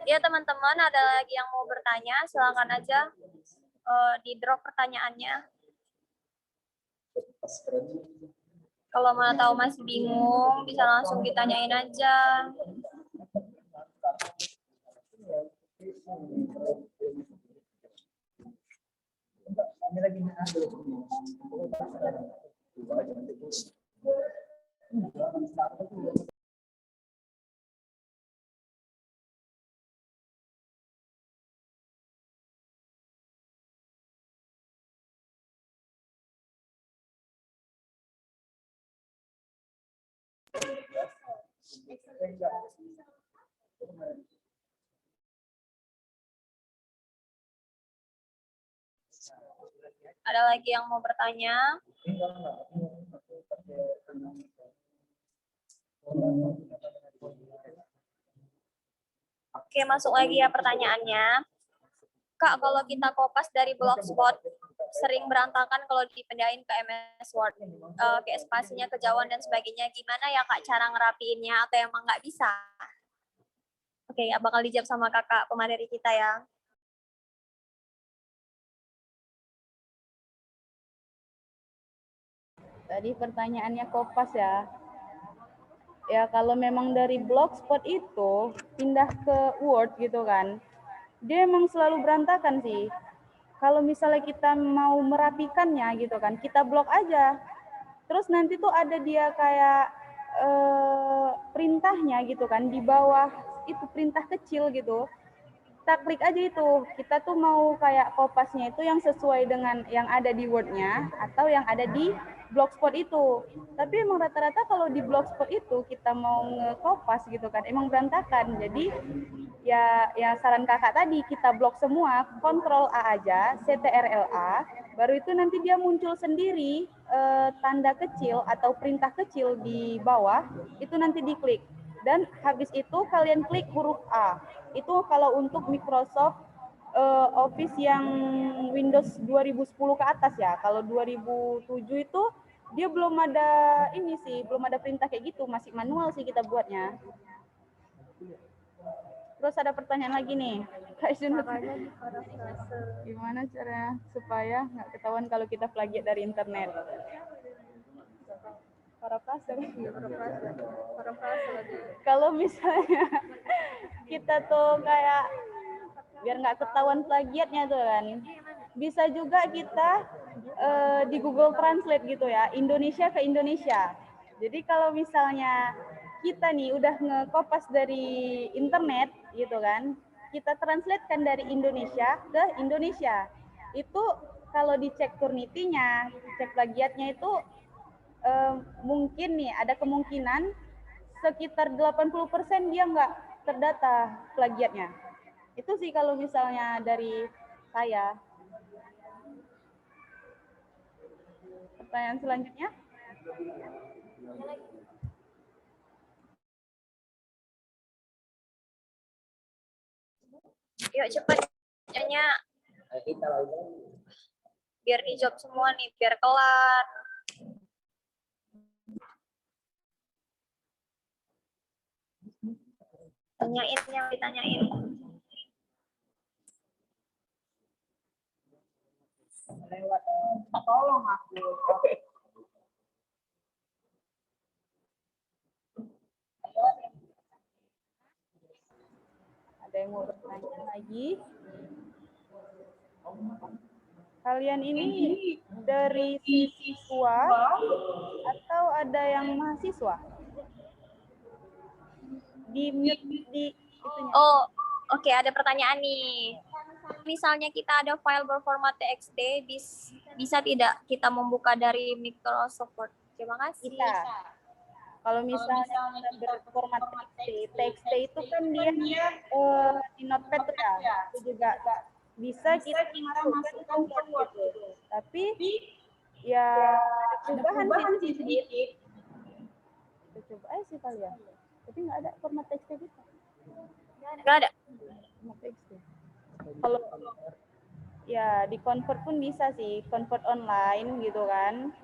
Ya teman-teman, ada lagi yang mau bertanya, silakan aja di drop pertanyaannya. Kalau mau tahu masih bingung, bisa langsung ditanyain aja. Ada lagi yang mau bertanya? Oke, masuk lagi ya pertanyaannya. Kak, kalau kita kopas dari Blogspot, sering berantakan kalau dipindahin ke MS Word. Kayak spasinya kejauhan dan sebagainya. Gimana ya Kak cara ngerapiinnya atau emang nggak bisa? Oke, bakal dijawab sama kakak pemateri kita ya. Tadi pertanyaannya kopas ya. Ya kalau memang dari Blogspot itu pindah ke Word gitu kan, dia emang selalu berantakan sih. Kalau misalnya kita mau merapikannya gitu kan, kita blok aja. Terus nanti tuh ada dia kayak perintahnya gitu kan, di bawah itu perintah kecil gitu. kita klik aja itu. Kita tuh mau kayak kopasnya itu yang sesuai dengan yang ada di Word-nya atau yang ada di Blogspot itu. Tapi emang rata-rata kalau di Blogspot itu kita mau ngekopas gitu kan, emang berantakan. Jadi ya saran kakak tadi kita blok semua, Ctrl A aja, CTRL-A, baru itu nanti dia muncul sendiri tanda kecil atau perintah kecil di bawah, itu nanti diklik. Dan habis itu kalian klik huruf A. Itu kalau untuk Microsoft Office yang Windows 2010 ke atas ya. Kalau 2007 itu dia belum ada ini sih, belum ada perintah kayak gitu, masih manual sih kita buatnya. Terus ada pertanyaan lagi nih, Kak Junut. Gimana cara supaya nggak ketahuan kalau kita plagiat dari internet? Parafrase. Kalau misalnya kita tuh kayak biar nggak ketahuan plagiatnya tuh kan, bisa juga kita di Google Translate gitu ya, Indonesia ke Indonesia. Jadi kalau misalnya kita nih udah ngekopas dari internet gitu kan, kita translatekan dari Indonesia ke Indonesia. Itu kalau dicek Turnitin-nya, cek plagiatnya itu mungkin nih ada kemungkinan sekitar 80% dia nggak terdata plagiatnya. Itu sih kalau misalnya dari saya. Pertanyaan selanjutnya. Yuk cepet tanya. Biar dijawab semua nih, biar kelar. Tanyain yang ditanyain. Tolong aku. Ada yang mau bertanya lagi? Kalian ini dari siswa atau ada yang mahasiswa? Di mute di itunya. Oh, oke, ada pertanyaan nih. Misalnya kita ada file berformat TXT, bisa tidak kita membuka dari Microsoft Word? Terima kasih. Bisa. Kalau misalnya kita berformat TXT itu kan dia di Notepad tuh ya, itu juga bisa kita masukkan ke Word gitu. Tapi ya ada perubahan sih sedikit. Kita coba aja sih kali ya. Tapi nggak ada format TXT gitu. Nggak ada. Format TXT. Kalau ya di convert pun bisa sih, convert online gitu kan.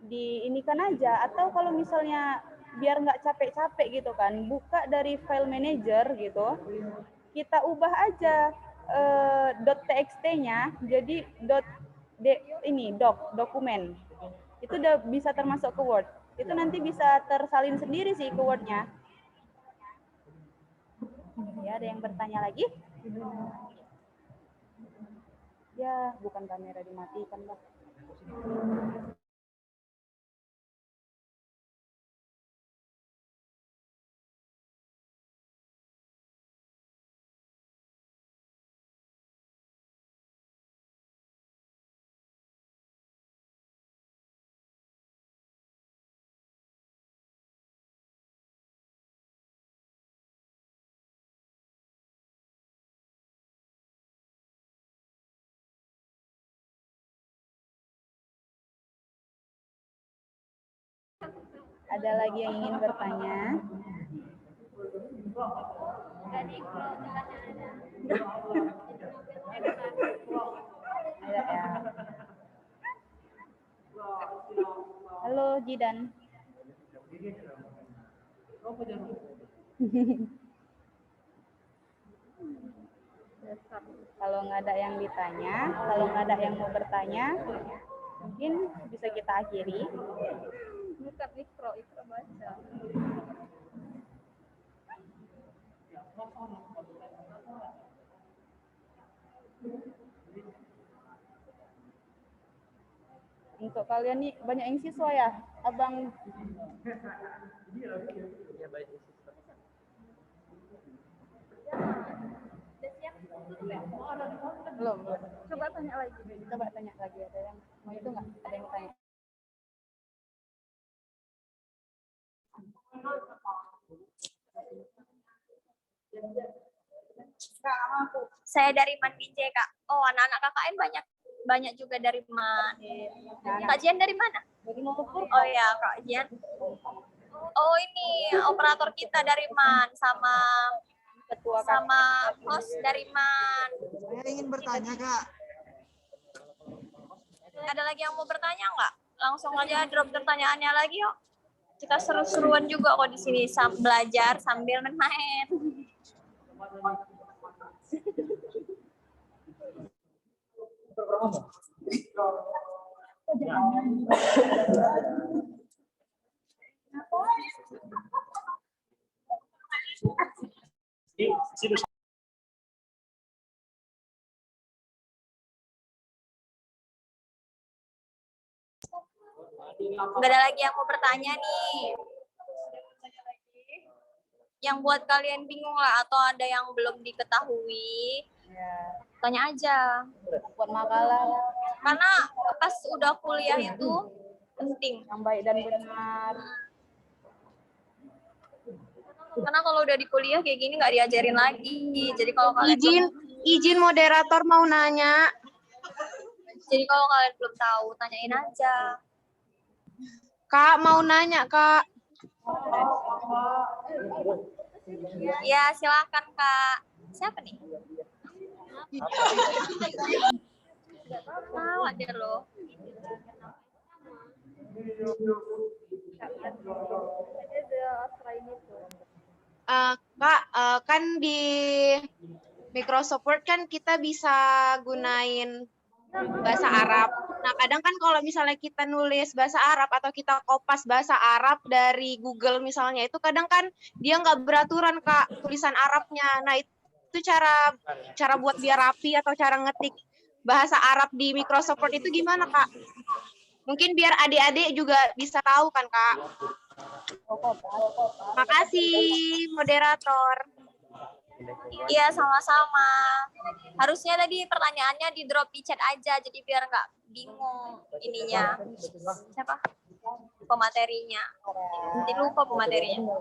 Di ini kan aja, atau kalau misalnya biar nggak capek-capek gitu kan, buka dari file manager gitu, kita ubah aja .txt-nya jadi dokumen. Itu udah bisa termasuk ke Word. Itu nanti bisa tersalin sendiri sih ke Word-nya. Ya, ada yang bertanya lagi? Ya, bukan kamera dimatikan, Mbak. Ada lagi yang ingin bertanya? Ada ya. Halo Jidan. Kalau nggak ada yang ditanya, kalau nggak ada yang mau bertanya, mungkin bisa kita akhiri. Buka mikro, itu baca. Untuk kalian nih banyak yang siswa ya, Abang. Belum. Coba tanya lagi. Coba tanya lagi, ada yang mau itu nggak? Ada yang tanya? Saya dari MAN BJ, Kak. Oh, anak-anak KKN banyak juga dari MAN. Kak Jian dari mana? Dari Maluku. Oh ya, Kak Jian. Oh, ini operator kita dari MAN sama host dari MAN. Saya ingin bertanya, Kak. Ada lagi yang mau bertanya nggak? Langsung aja drop pertanyaannya lagi yuk. Kita seru-seruan juga kok di sini belajar sambil main-main. Nggak ada lagi yang mau bertanya nih. Yang buat kalian bingung lah atau ada yang belum diketahui, tanya aja. Buat makalah Karena pas udah kuliah itu penting. yang baik dan benar. Karena kalau udah di kuliah kayak gini nggak diajarin lagi. Jadi kalau kalian Izin moderator mau nanya. Jadi kalau kalian belum tahu, tanyain aja. Kak, mau nanya, Kak. Ya, silakan, Kak. Siapa nih? Tahu ada loh. Kak, kan di Microsoft Word kan kita bisa gunain bahasa Arab. Nah, kadang kan kalau misalnya kita nulis bahasa Arab atau kita kopas bahasa Arab dari Google misalnya, itu kadang kan dia nggak beraturan, Kak, tulisan Arabnya. Nah, itu cara buat biar rapi atau cara ngetik bahasa Arab di Microsoft Word itu gimana, Kak? Mungkin biar adik-adik juga bisa tahu kan, Kak? Makasih, moderator. Iya, sama-sama. Harusnya tadi pertanyaannya di drop di chat aja, jadi biar nggak bingung ininya. Siapa? Pematerinya. Nanti lupa pematerinya.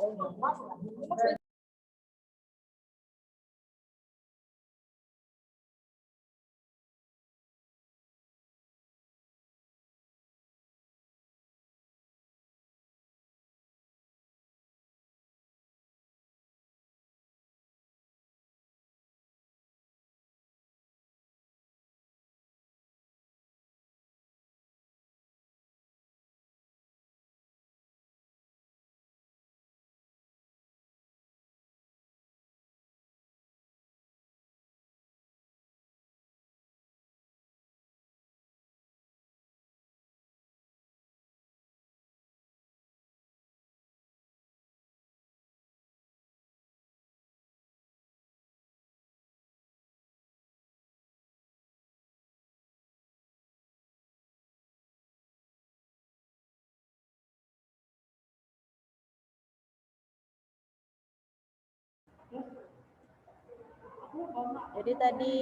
Jadi tadi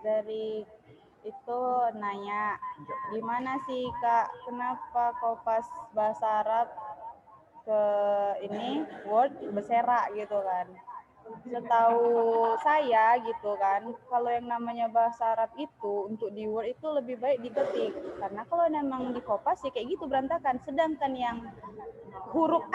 dari itu nanya, gimana sih Kak, kenapa kopas bahasa Arab ke ini Word berserak gitu kan? Setahu saya gitu kan, kalau yang namanya bahasa Arab itu untuk di Word itu lebih baik diketik, karena kalau memang di kopas ya kayak gitu berantakan. Sedangkan yang huruf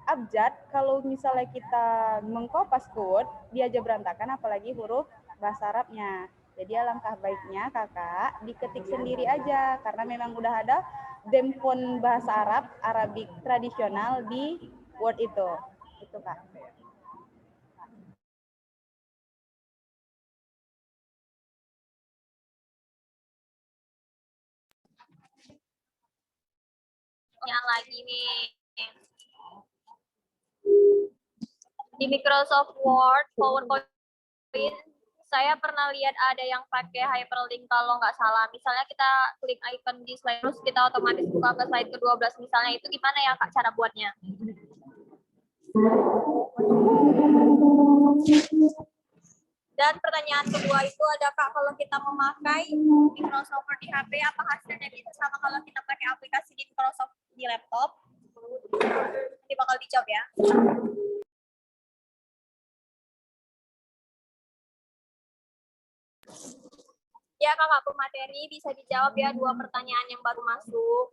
abjad, kalau misalnya kita mengkopas ke Word, dia aja berantakan, apalagi huruf bahasa Arabnya. Jadi alangkah baiknya kakak diketik sendiri aja, karena memang udah ada dempon bahasa Arab, Arabik tradisional di Word itu. Itu Kak. Yang lagi nih. Di Microsoft Word, PowerPoint, saya pernah lihat ada yang pakai hyperlink kalau nggak salah. Misalnya kita klik icon di slide, terus kita otomatis buka ke slide ke-12 misalnya. Itu gimana ya Kak cara buatnya? Dan pertanyaan kedua itu ada Kak, kalau kita memakai Microsoft Word di HP, apa hasilnya bisa sama kalau kita pakai aplikasi di Microsoft di laptop? Nanti bakal dijawab ya. Ya kakak pemateri bisa dijawab ya 2 pertanyaan yang baru masuk.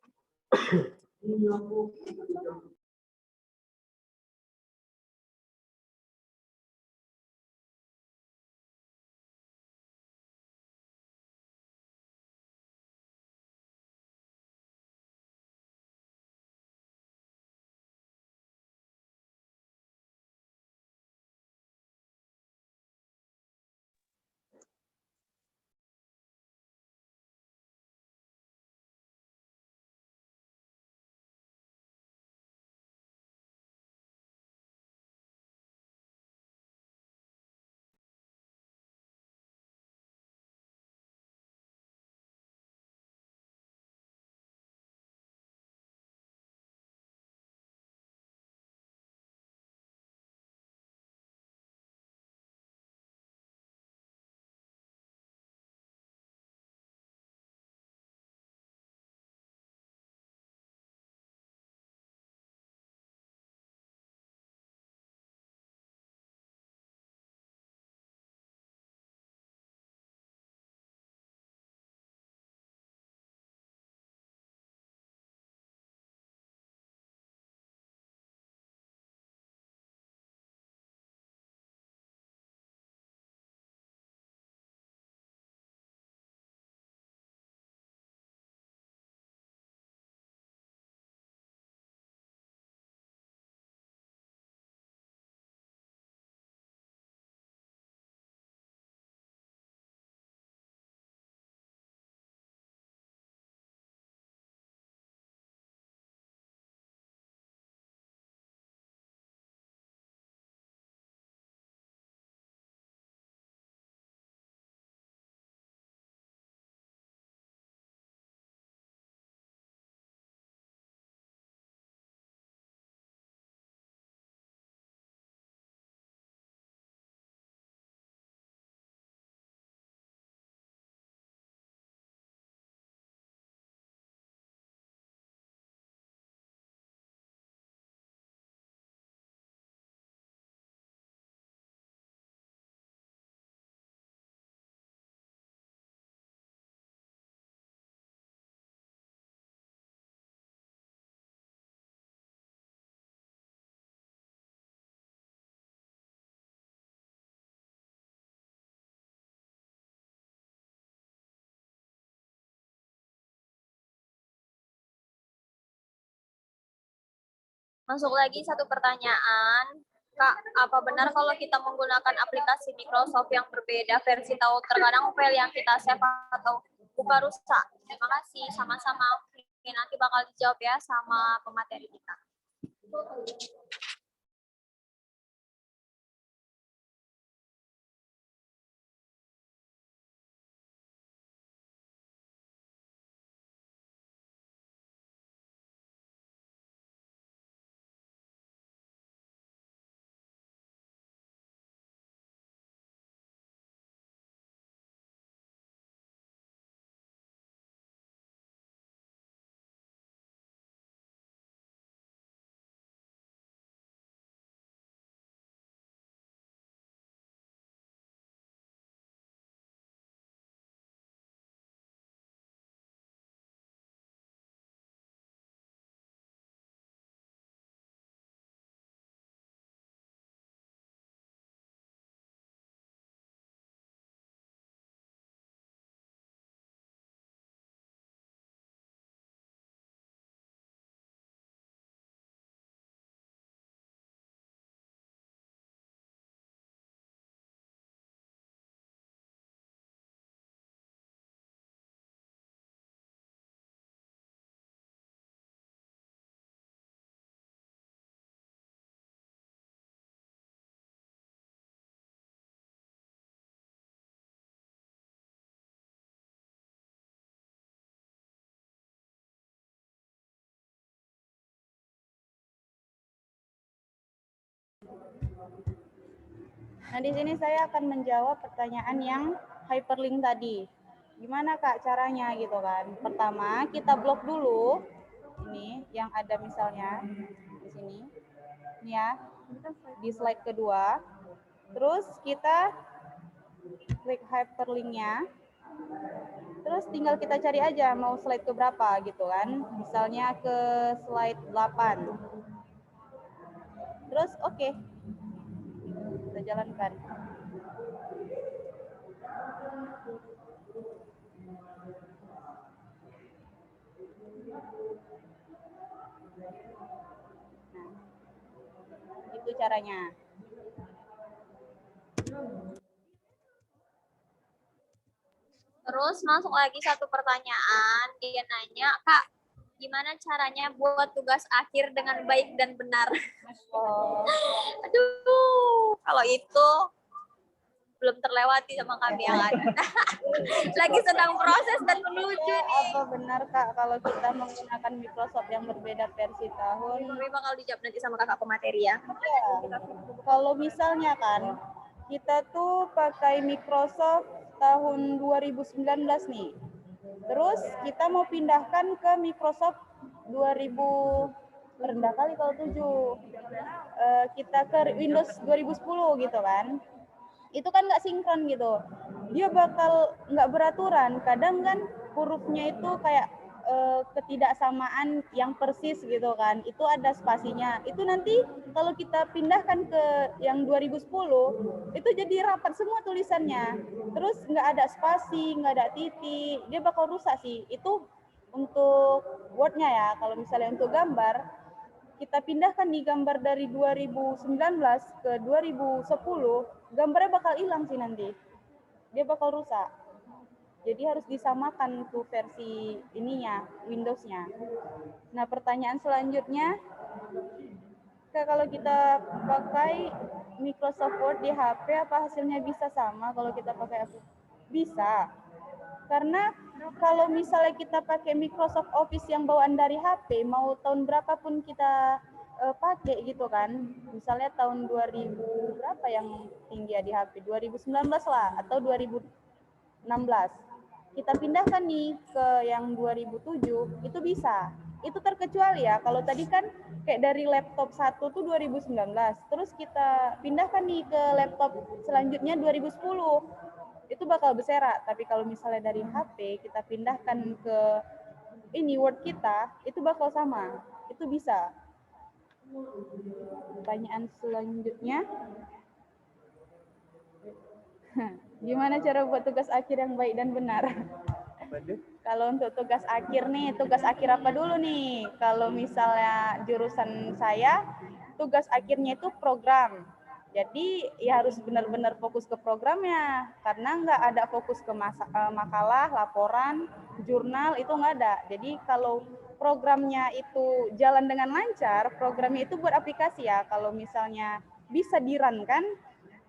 Masuk lagi satu pertanyaan. Kak, apa benar kalau kita menggunakan aplikasi Microsoft yang berbeda versi tahu terkadang file yang kita save atau buka rusak? Terima kasih, sama-sama. Oke, nanti bakal dijawab ya sama pemateri kita. Nah, di sini saya akan menjawab pertanyaan yang hyperlink tadi. Gimana Kak caranya gitu kan? Pertama, kita blok dulu ini yang ada misalnya di sini. Ini ya, di slide kedua. Terus kita klik hyperlinknya. Terus tinggal kita cari aja mau slide ke berapa gitu kan. Misalnya ke slide 8. Terus oke. Kita jalankan. Nah, itu caranya. Terus masuk lagi satu pertanyaan, dia nanya, Kak, gimana caranya buat tugas akhir dengan baik dan benar? Oh, Aduh, kalau itu belum terlewati sama kami yang ada. Lagi sedang proses dan menuju nih. apa benar Kak kalau kita menggunakan Microsoft yang berbeda versi tahun? Tapi bakal dijawab nanti sama kakak pemateri ya. Ya, kalau misalnya kan kita tuh pakai Microsoft tahun 2019 nih. Terus kita mau pindahkan ke Microsoft 2000 rendah kali kalau 7. Kita ke Windows 2010 gitu kan. Itu kan nggak sinkron gitu. Dia bakal nggak beraturan. Kadang kan hurufnya itu kayak ketidaksamaan yang persis gitu kan. Itu ada spasinya. Itu nanti kalau kita pindahkan ke yang 2010, itu jadi rapat semua tulisannya. Terus nggak ada spasi, nggak ada titik. Dia bakal rusak sih. Itu untuk Word-nya ya. Kalau misalnya untuk gambar, kita pindahkan di gambar dari 2019 ke 2010, gambarnya bakal hilang sih nanti. Dia bakal rusak. Jadi harus disamakan tuh versi ininya, Windows-nya. Nah, pertanyaan selanjutnya, kalau kita pakai Microsoft Word di HP, apa hasilnya bisa sama kalau kita pakai HP? Bisa. Karena kalau misalnya kita pakai Microsoft Office yang bawaan dari HP, mau tahun berapapun kita pakai gitu kan, misalnya tahun 2000 berapa yang tinggi ya di HP, 2019 lah atau 2016, kita pindahkan nih ke yang 2007, itu bisa. Itu terkecuali ya, kalau tadi kan kayak dari laptop 1 tuh 2019, terus kita pindahkan nih ke laptop selanjutnya 2010, itu bakal berserak. Tapi kalau misalnya dari HP kita pindahkan ke ini Word kita, itu bakal sama. Itu bisa. Pertanyaan selanjutnya, gimana cara buat tugas akhir yang baik dan benar? Kalau untuk tugas akhir nih, tugas akhir apa dulu nih? Kalau misalnya jurusan saya, tugas akhirnya itu program. Jadi ya harus benar-benar fokus ke programnya, karena nggak ada fokus ke makalah, laporan, jurnal, itu nggak ada. Jadi kalau programnya itu jalan dengan lancar, programnya itu buat aplikasi ya, kalau misalnya bisa di-run-kan,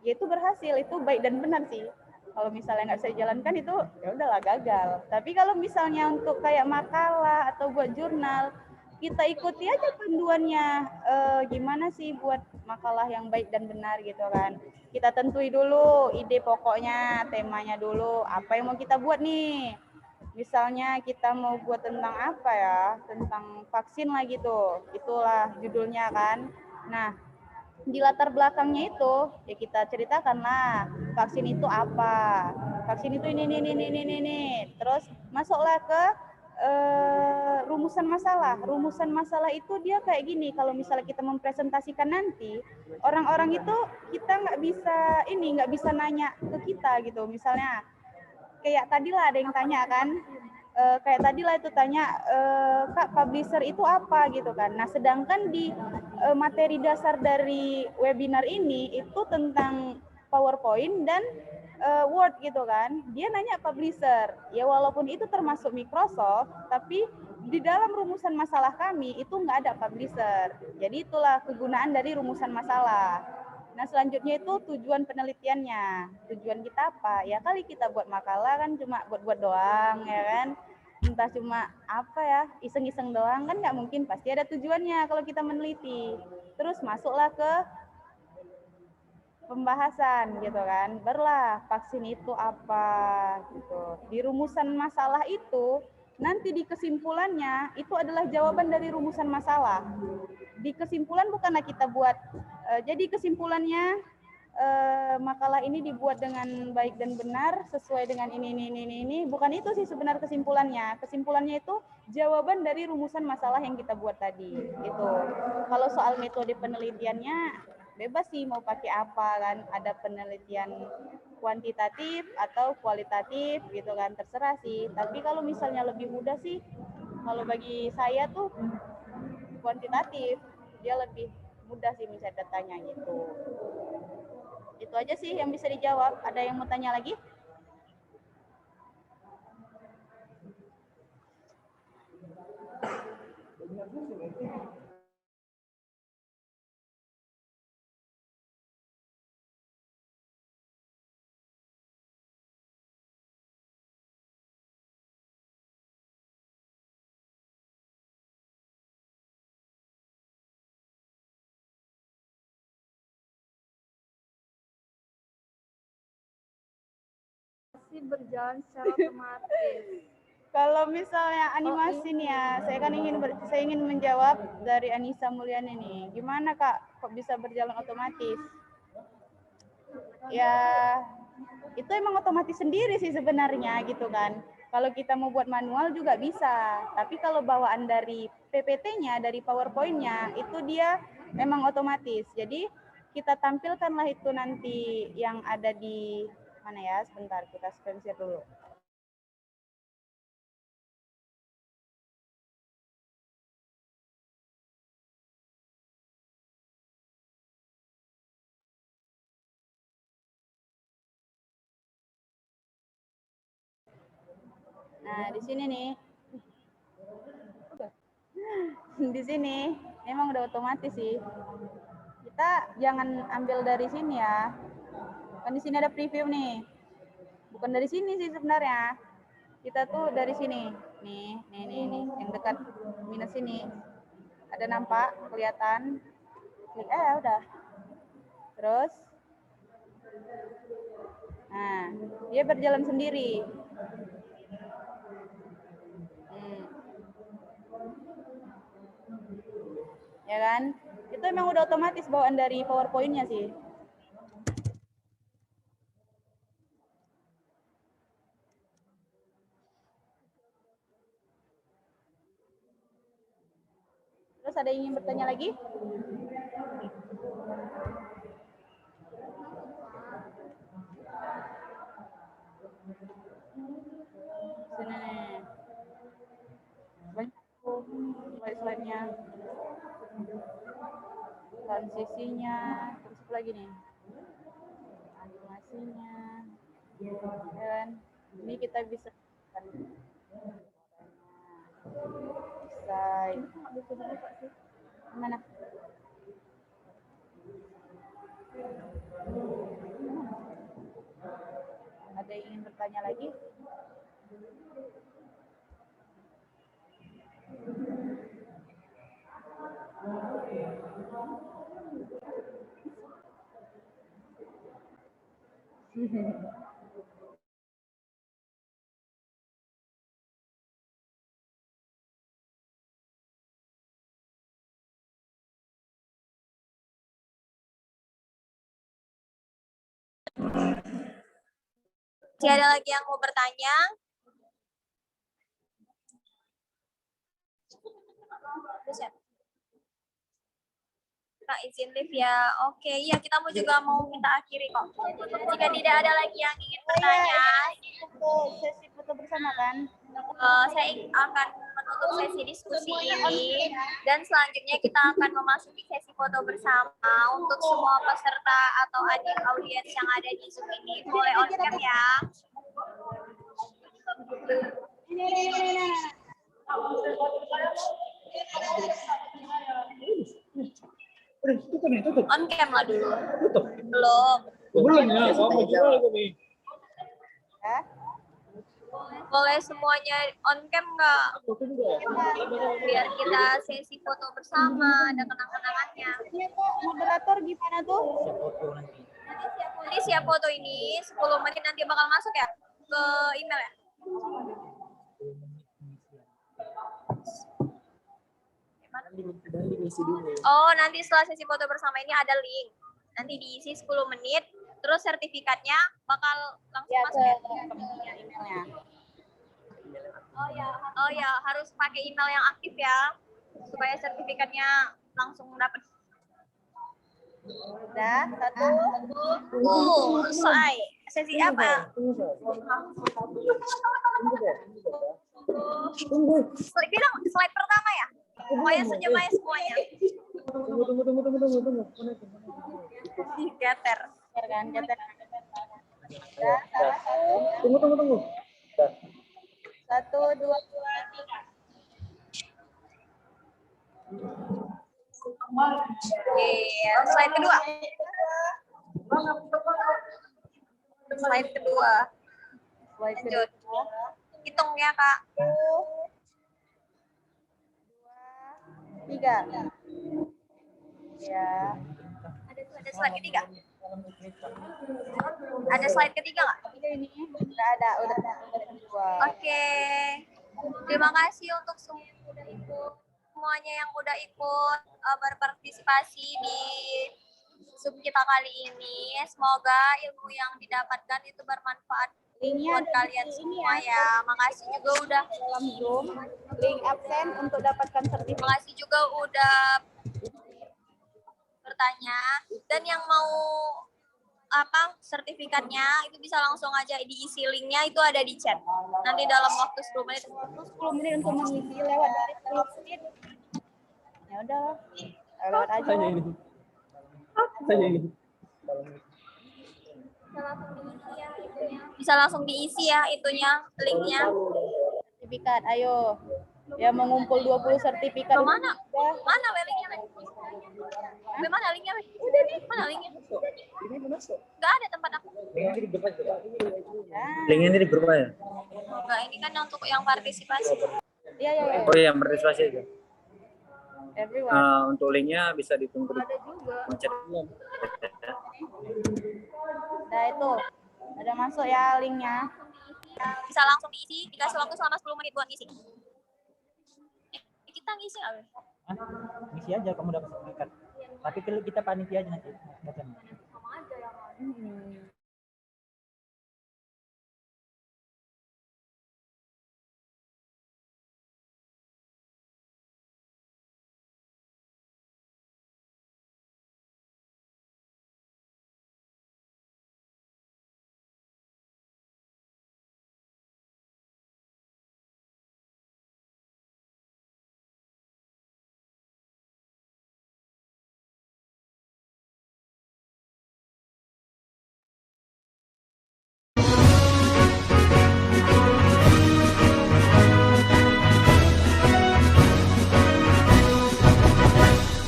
ya itu berhasil, itu baik dan benar sih. Kalau misalnya nggak bisa dijalankan itu ya udahlah gagal. Tapi kalau misalnya untuk kayak makalah atau buat jurnal, kita ikuti aja panduannya, gimana sih buat makalah yang baik dan benar gitu kan. Kita tentui dulu ide pokoknya, temanya dulu, apa yang mau kita buat nih. Misalnya kita mau buat tentang apa ya, tentang vaksin lah gitu, itulah judulnya kan. Nah, di latar belakangnya itu ya kita ceritakan lah vaksin itu apa, vaksin itu ini. Terus masuklah ke rumusan masalah itu dia kayak gini. Kalau misalnya kita mempresentasikan nanti, orang-orang itu kita nggak bisa nanya ke kita gitu. Misalnya kayak tadi lah ada yang tanya kan, kayak tadi lah itu tanya, Kak, publisher itu apa gitu kan. Nah, sedangkan di materi dasar dari webinar ini itu tentang PowerPoint dan Word gitu kan. Dia nanya publisher. Ya walaupun itu termasuk Microsoft, tapi di dalam rumusan masalah kami itu nggak ada publisher. Jadi itulah kegunaan dari rumusan masalah. Nah, selanjutnya itu tujuan penelitiannya. Tujuan kita apa? Ya kali kita buat makalah kan cuma buat-buat doang, ya kan? Entah cuma apa ya, iseng-iseng doang kan nggak mungkin, pasti ada tujuannya kalau kita meneliti. Terus masuklah ke pembahasan gitu kan. Barulah vaksin itu apa gitu. Di rumusan masalah itu nanti di kesimpulannya itu adalah jawaban dari rumusan masalah. Di kesimpulan bukanlah kita buat jadi kesimpulannya makalah ini dibuat dengan baik dan benar sesuai dengan ini. Bukan itu sih sebenarnya kesimpulannya. Kesimpulannya itu jawaban dari rumusan masalah yang kita buat tadi. Gitu. Kalau soal metode penelitiannya bebas sih mau pakai apa kan. Ada penelitian kuantitatif atau kualitatif gitu kan, terserah sih. Tapi kalau misalnya lebih mudah sih, kalau bagi saya tuh kuantitatif, dia lebih mudah sih mencari datanya gitu. Itu aja sih yang bisa dijawab. Ada yang mau tanya lagi? Berjalan secara otomatis. Kalau misalnya animasi nih ya, saya ingin menjawab dari Anissa Mulyani nih. Gimana Kak, kok bisa berjalan otomatis? Ya, itu emang otomatis sendiri sih sebenarnya gitu kan. Kalau kita mau buat manual juga bisa, tapi kalau bawaan dari PPT-nya, dari PowerPoint-nya, itu dia memang otomatis. Jadi kita tampilkanlah itu nanti yang ada di mana ya, sebentar kita screen share dulu. Nah, di sini nih. Di sini memang udah otomatis sih. Kita jangan ambil dari sini ya. Kan di sini ada preview nih. Bukan dari sini sih sebenarnya. Kita tuh dari sini. Nih, yang dekat minus ini. Ada nampak, kelihatan. Klik udah. Terus nah, dia berjalan sendiri. Ya kan? Itu emang udah otomatis bawaan dari PowerPoint-nya sih. Terus ada yang ingin bertanya lagi? Sini nih. Banyak slide-nya. Transisinya, terus apa lagi nih? Animasinya. Ya kan? Ini kita bisa mana? Ada yang ingin bertanya lagi? Masih ada lagi yang mau bertanya? Kak izin live ya. Oke, iya kita juga mau minta akhiri kok. Jika tidak ada lagi yang ingin bertanya, sesi foto bersama kan? Saya akan menutup sesi diskusi ini dan selanjutnya kita akan memasuki sesi foto bersama untuk semua peserta atau audiens yang ada di Zoom ini. Boleh on cam ya. On cam lah dulu. Belum. Belum ya, kamu jual nih. Boleh semuanya on cam nggak? Biar kita sesi foto bersama, ada kenang-kenangannya. Moderator gimana tuh? menit ya foto ini, 10 menit nanti bakal masuk ya ke email ya. Oh, nanti setelah sesi foto bersama ini ada link. Nanti diisi 10 menit, terus sertifikatnya bakal langsung masuk ya. Emailnya. Oh ya, harus pakai email yang aktif ya, supaya sertifikatnya langsung dapat. Udah, satu. Selesai. Sesi apa? Bilang slide pertama ya? Pokoknya senyum aja semuanya. Tunggu. Geter. Kan, catat. Tunggu. Satu, dua, tiga. Slide kedua. Slide kedua. Lanjut. Hitung ya, Kak. 3. Ya. Ada slide ketiga. Ada slide ketiga nggak? Ini udah ada. Dua. Oke. Terima kasih untuk semuanya yang udah ikut berpartisipasi di Zoom kita kali ini. Semoga ilmu yang didapatkan itu bermanfaat buat kalian semua ya. Makasih juga udah Dalam Zoom, link absen untuk dapatkan sertifikat. Makasih juga udah bertanya, dan yang mau sertifikatnya itu bisa langsung aja diisi linknya, itu ada di chat. Nanti dalam waktu 10 menit. 10 menit untuk mengisi, lewat dari 10 menit. Ya udah, lewat aja. Bisa langsung diisi ya itunya, linknya. Sertifikat, ayo. Ya mengumpul 20 sertifikat. Mana? Mana linknya? Mana linknya? Udah nih. Mana linknya? Gak ada tempat aku. Linknya ini di grup ya? Enggak, ini kan untuk yang partisipasi. Iya. Oh iya, partisipasi aja. Everyone. Untuk linknya bisa ditunggu. Ada juga. Mencet. Nah itu, ada masuk ya linknya. Bisa langsung diisi, dikasih waktu selama 10 menit buat ngisi. Kita ngisi nggak? Ngisi aja kamu dapat sertifikat. Tapi kita panitia aja nanti.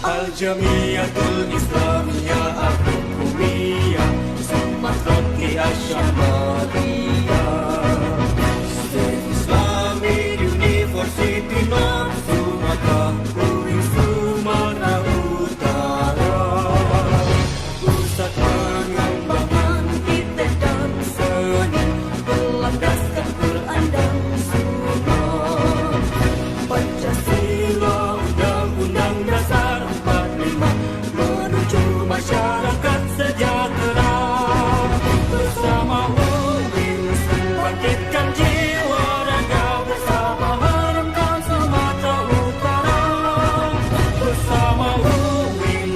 Al-Jamiatul Islamiyah Al-Hukumiyah Sumatera Asyamadiyah State Islamic University North Sumatra UIN Sumatera Utara Pusat pengembangan iptek dan seni berlandaskan Quran dan Sunnah Pancasila Undang-Undang Dasar menuju masyarakat sejahtera bersama UIN bangkitkan jiwa raga bersama harumkan Sumatera Utara bersama UIN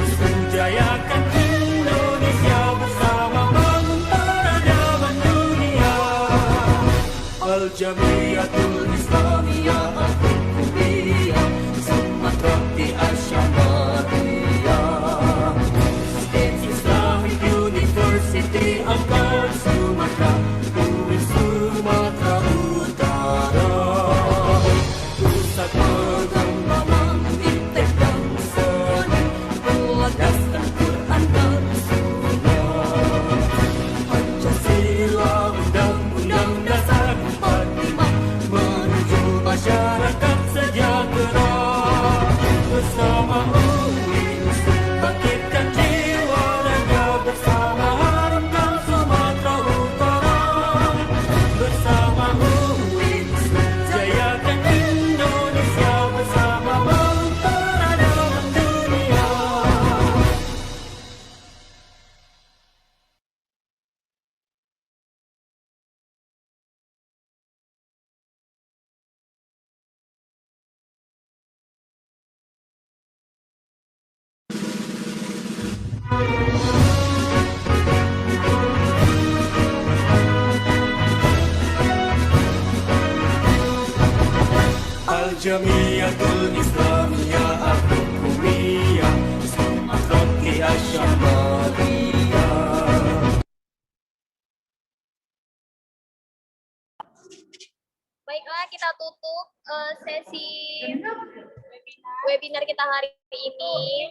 jayakan Indonesia bersama bangun peradaban dunia Al-Jamiatul Islamiyah Al-Hukumiyah Sumatera Asyamadiyah State Islamic University Angkatan Sumatera UIN Sumatera Utara Pusat pengembangan iptek dan seni berlandaskan Quran dan Sunnah Pancasila Undang-Undang Dasar 45 Jamiatul Islamiyah Al-Hukumiyah Sumatera Asyamaliyah. Baiklah, kita tutup sesi webinar kita hari ini.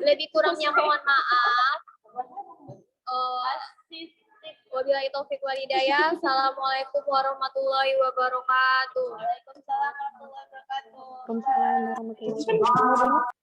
Lebih kurangnya mohon maaf. Wabillahi taufiq wal hidayah. Assalamualaikum warahmatullahi wabarakatuh. Waalaikumsalam warahmatullahi wabarakatuh. Waalaikumsalam warahmatullahi wabarakatuh.